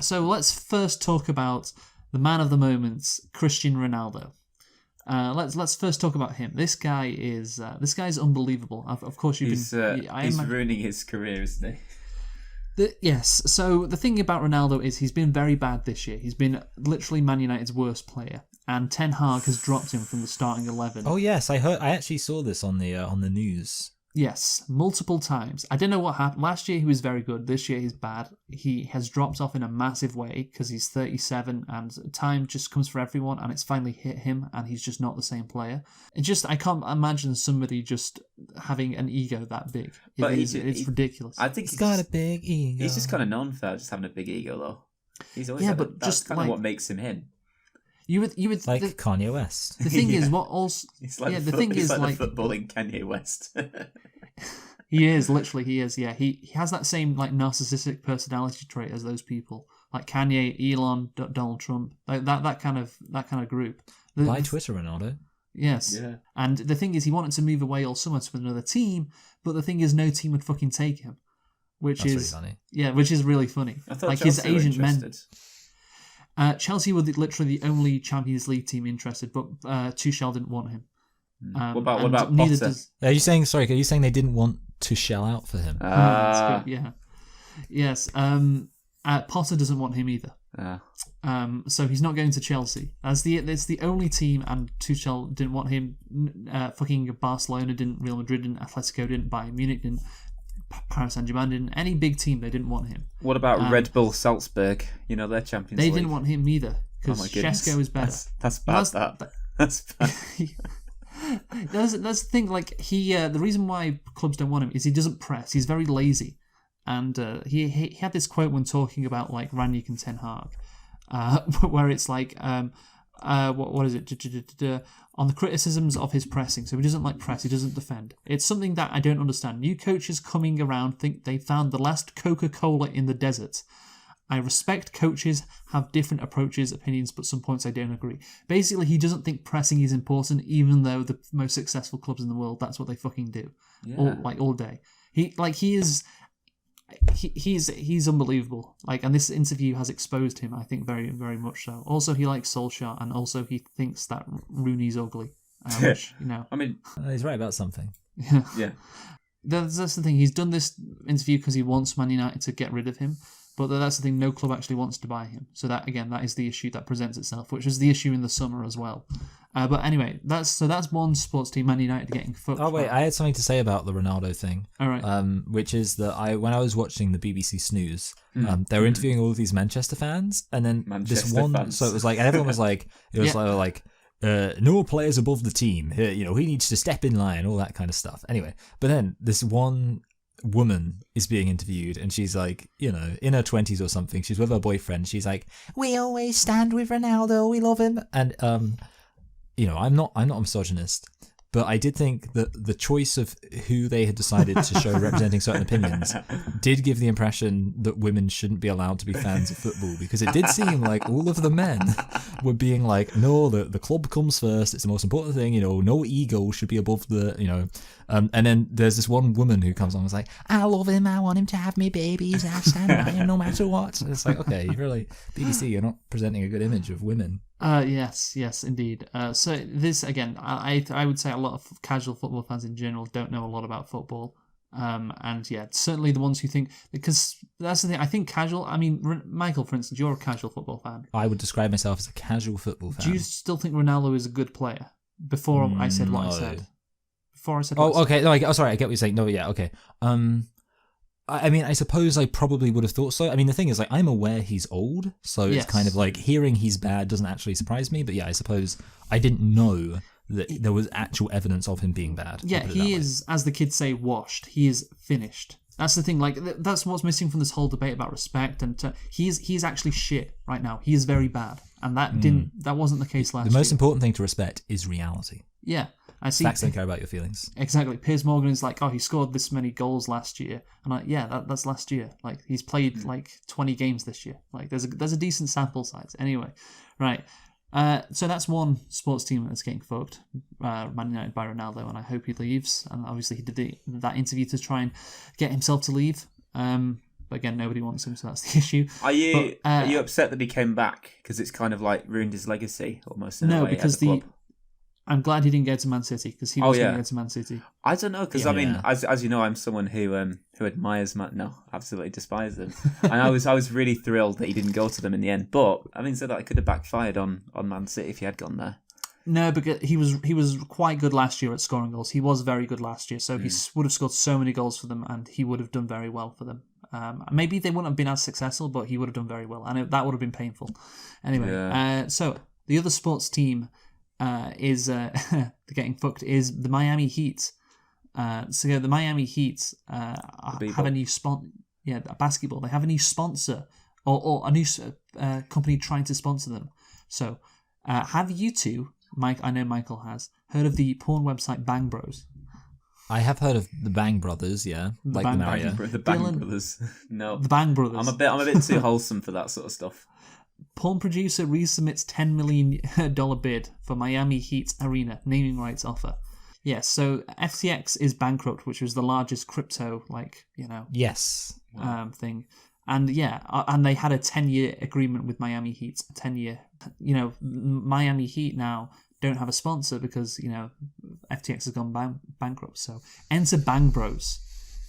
So let's first talk about the man of the moment, Cristiano Ronaldo. Let's first talk about him. This guy is unbelievable. Of course, he's ruining his career, isn't he? Yes. So the thing about Ronaldo is he's been very bad this year. He's been literally Man United's worst player, and Ten Hag has dropped him from the starting 11. Oh yes, I heard. I actually saw this on the news. Yes, multiple times. I don't know what happened. Last year he was very good. This year he's bad. He has dropped off in a massive way because he's 37 and time just comes for everyone and it's finally hit him and he's just not the same player. I can't imagine somebody just having an ego that big. It's ridiculous. I think he's got a big ego. He's just kind of known for just having a big ego though. He's always that's kind of what makes him him. You would like Kanye West. The thing is, what also? He's like the footballing Kanye West. He is literally. He is. Yeah, he has that same like narcissistic personality trait as those people, like Kanye, Elon, Donald Trump, like that kind of group. Buy Twitter, Ronaldo. Yes. Yeah. And the thing is, he wanted to move away all summer to another team, but the thing is, no team would fucking take him, which is really funny. Yeah, which is really funny. I thought like Chelsea his agent meant. Chelsea were literally the only Champions League team interested, but Tuchel didn't want him. What about Potter? Are you saying they didn't want to shell out for him? Yeah. Yes. Potter doesn't want him either. So he's not going to Chelsea. It's the only team, and Tuchel didn't want him. Fucking Barcelona didn't, Real Madrid didn't, Atletico didn't, Bayern Munich didn't. Paris Saint-Germain didn't. Any big team, they didn't want him. What about Red Bull Salzburg? You know, their Champions League. They didn't want him either because Šeško is better. That's bad. That's bad. That's the thing. Like the reason why clubs don't want him is he doesn't press. He's very lazy, and he had this quote when talking about like Rangnick and Ten Hag, where it's like what is it? On the criticisms of his pressing. So he doesn't like press. He doesn't defend. It's something that I don't understand. New coaches coming around think they found the last Coca-Cola in the desert. I respect coaches have different approaches, opinions, but some points I don't agree. Basically, he doesn't think pressing is important, even though the most successful clubs in the world, that's what they fucking do, all day. He's unbelievable. Like, and this interview has exposed him, I think, very, very much so. Also, he likes Solskjaer, and also he thinks that Rooney's ugly. Which, you know, I mean, he's right about something. Yeah. That's the thing. He's done this interview because he wants Man United to get rid of him. But that's the thing, no club actually wants to buy him. So that is the issue that presents itself, which was the issue in the summer as well. But anyway, that's one sports team, Man United, getting fucked. Oh wait, I had something to say about the Ronaldo thing. All right. Which is that when I was watching the BBC Snooze, they were interviewing all of these Manchester fans, and then Fans. So it was like, and everyone was like, no players above the team. He needs to step in line, all that kind of stuff. Anyway, but then this one woman is being interviewed, and she's like, in her 20s or something. She's with her boyfriend. She's like, we always stand with Ronaldo. We love him. And I'm not a misogynist, but I did think that the choice of who they had decided to show representing certain opinions did give the impression that women shouldn't be allowed to be fans of football, because it did seem like all of the men were being like, no, the club comes first. It's the most important thing. No ego should be above the. And then there's this one woman who comes on and is like, I love him, I want him to have me babies, I stand by him no matter what. And it's like, okay, you really, BBC, you're not presenting a good image of women. Yes, indeed. So this, again, I would say a lot of casual football fans in general don't know a lot about football. And yeah, certainly the ones who think, because that's the thing, I think casual, I mean, Michael, for instance, you're a casual football fan. I would describe myself as a casual football fan. Do you still think Ronaldo is a good player? Before I said what I said. Okay. No, sorry, I get what you're saying. No, yeah, okay. I mean, I suppose I probably would have thought so. I mean, the thing is, like, I'm aware he's old, so it's kind of like hearing he's bad doesn't actually surprise me. But yeah, I suppose I didn't know that there was actual evidence of him being bad. Yeah, he is, as the kids say, washed. He is finished. That's the thing. Like, that's what's missing from this whole debate about respect. And he's actually shit right now. He is very bad, and that wasn't the case last year. The most important thing to respect is reality. Yeah. I see. Facts don't care about your feelings. Exactly. Piers Morgan is like, oh, he scored this many goals last year. I'm like, yeah, that's last year. Like, he's played like 20 games this year. Like, there's a decent sample size. Anyway, right. So that's one sports team that's getting fucked. Man United by Ronaldo, and I hope he leaves. And obviously he did that interview to try and get himself to leave. But again, nobody wants him, so that's the issue. Are you upset that he came back? Because it's kind of like ruined his legacy almost in a way because at the club. I'm glad he didn't go to Man City, because he was going to go to Man City. I don't know, because I mean, as you know, I'm someone who admires Man. No, absolutely despise them, and I was really thrilled that he didn't go to them in the end. But having said that, it could have backfired on Man City if he had gone there. No, because he was quite good last year at scoring goals. He was very good last year, so he would have scored so many goals for them, and he would have done very well for them. Maybe they wouldn't have been as successful, but he would have done very well, and that would have been painful. Anyway, so the other sports team is getting fucked is the Miami Heat. So the Miami Heat have a new basketball. They have a new sponsor or a new company trying to sponsor them. So have you two, Mike? I know Michael has heard of the porn website Bang Bros. I have heard of the Bang Brothers, yeah, the Bang Brothers. No, the Bang Brothers. I'm a bit too wholesome for that sort of stuff. Porn producer resubmits $10 million bid for Miami Heat Arena naming rights offer. Yes, so FTX is bankrupt, which was the largest crypto, yes, thing. And and they had a 10-year agreement with Miami Heat. 10-year. Miami Heat now don't have a sponsor because, FTX has gone bankrupt. So enter Bang Bros.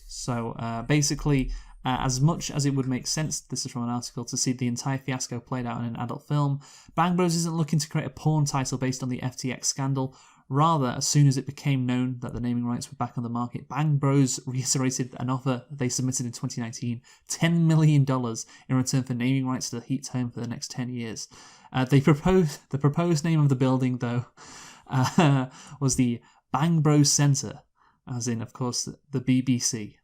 So basically, as much as it would make sense, this is from an article, to see the entire fiasco played out in an adult film, Bang Bros isn't looking to create a porn title based on the FTX scandal. Rather, as soon as it became known that the naming rights were back on the market, Bang Bros reiterated an offer they submitted in 2019, $10 million in return for naming rights to the Heat's home for the next 10 years. The proposed name of the building, though, was the Bang Bros Centre, as in, of course, the BBC.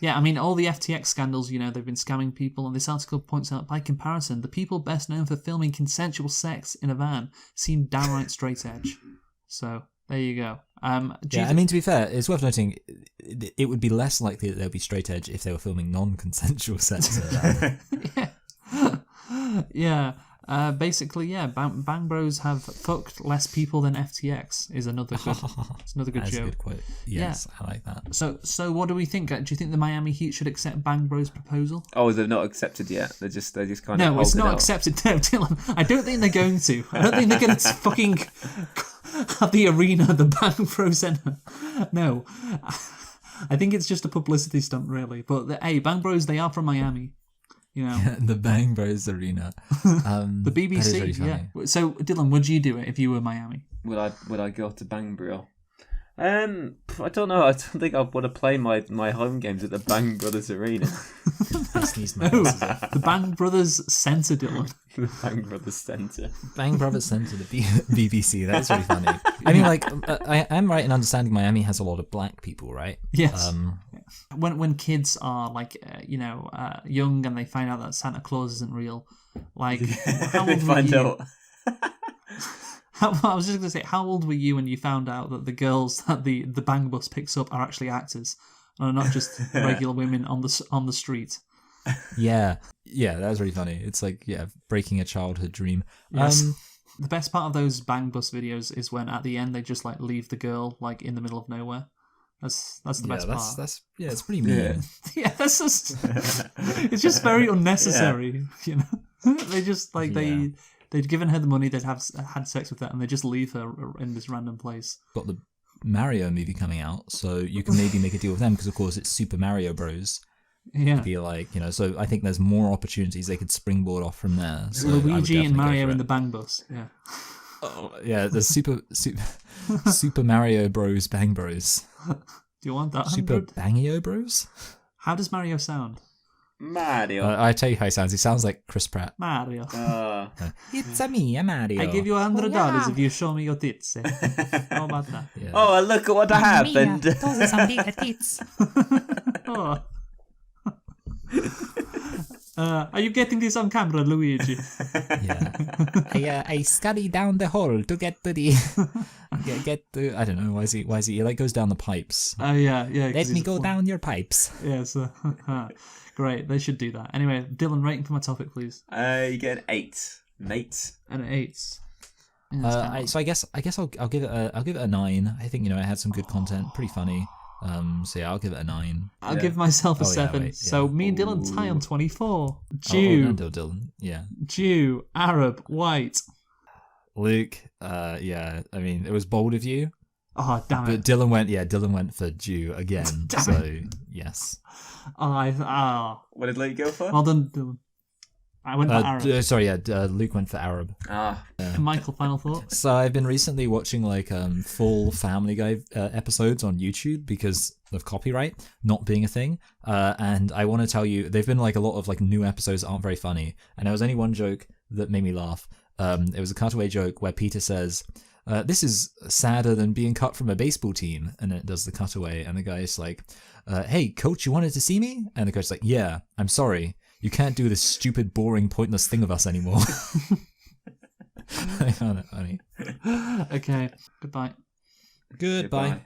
Yeah, I mean, all the FTX scandals, they've been scamming people, and this article points out, by comparison, the people best known for filming consensual sex in a van seem downright straight edge. So, there you go. To be fair, it's worth noting, it would be less likely that they'll be straight edge if they were filming non-consensual sex. Yeah. Basically, Bang Bros have fucked less people than FTX is another good. It's another good That's joke. a good quote. Yes, yeah. I like that. So what do we think? Do you think the Miami Heat should accept Bang Bros' proposal? Oh, they've not accepted yet. They're just kind of. No, it's not accepted. No, Dylan. I don't think they're going to. I don't think they're going to fucking have the arena, the Bang Bros Center. No, I think it's just a publicity stunt, really. But hey, Bang Bros, they are from Miami. The Bang Bros Arena. The BBC, really yeah. So, Dylan, would you do it if you were Miami? Would I go to Bang Bro? I don't know. I don't think I'd want to play my home games at the Bang Brothers Arena. The Bang Brothers Centre, Dylan. The Bang Brothers Centre. Bang Brothers Centre, the BBC. That's really funny. I mean, I am right in understanding Miami has a lot of black people, right? Yes. When kids are young and they find out that Santa Claus isn't real, how old were you? I was just going to say, how old were you when you found out that the girls that the Bang Bus picks up are actually actors and are not just regular women on the street? Yeah, that was really funny. It's breaking a childhood dream. Yes. The best part of those Bang Bus videos is when at the end they just leave the girl in the middle of nowhere. That's the best part. It's pretty mean. Yeah, that's just it's just very unnecessary. They just they'd given her the money, they'd had sex with her, and they just leave her in this random place. Got the Mario movie coming out, so you can maybe make a deal with them because of course it's Super Mario Bros. Yeah. Be so I think there's more opportunities they could springboard off from there. So Luigi and Mario in the Bang Bus. Yeah. Oh yeah, the Super Mario Bros. Bang Bros. Do you want that? Super Bangio Bros? How does Mario sound? Mario. I tell you how he sounds. He sounds like Chris Pratt. Mario. It's a me, Mario. I give you $100 if you show me your tits. How about that? Yeah. Oh, look at what happened. Those are some big tits. Oh. Are you getting this on camera, Luigi? Yeah. I scurry down the hole to get to the get to. I don't know. Why is he? He goes down the pipes. Oh yeah. Let me go down your pipes. Yes. Great. They should do that. Anyway, Dylan, rating for my topic, please. You get an 8, mate. An 8. So I guess I'll give it a 9. I think it had some good content, pretty funny. So yeah, I'll give it a 9. I'll give myself a 7. So me and Dylan tie on 24. Jew. Dylan. Yeah. Jew, Arab, white. Luke. Yeah. I mean, it was bold of you. Oh damn it! But Dylan went for Jew again. So yes. What did Luke go for? Well done, Dylan. I went for Arab. Luke went for Arab. Michael, final thought? So I've been recently watching full Family Guy episodes on YouTube because of copyright not being a thing. And I want to tell you, they've been a lot of new episodes that aren't very funny. And there was only one joke that made me laugh. It was a cutaway joke where Peter says, this is sadder than being cut from a baseball team. And then it does the cutaway. And the guy's like, hey, coach, you wanted to see me? And the coach's like, yeah, I'm sorry. You can't do this stupid, boring, pointless thing of us anymore. I found it funny. Okay. Goodbye. Goodbye.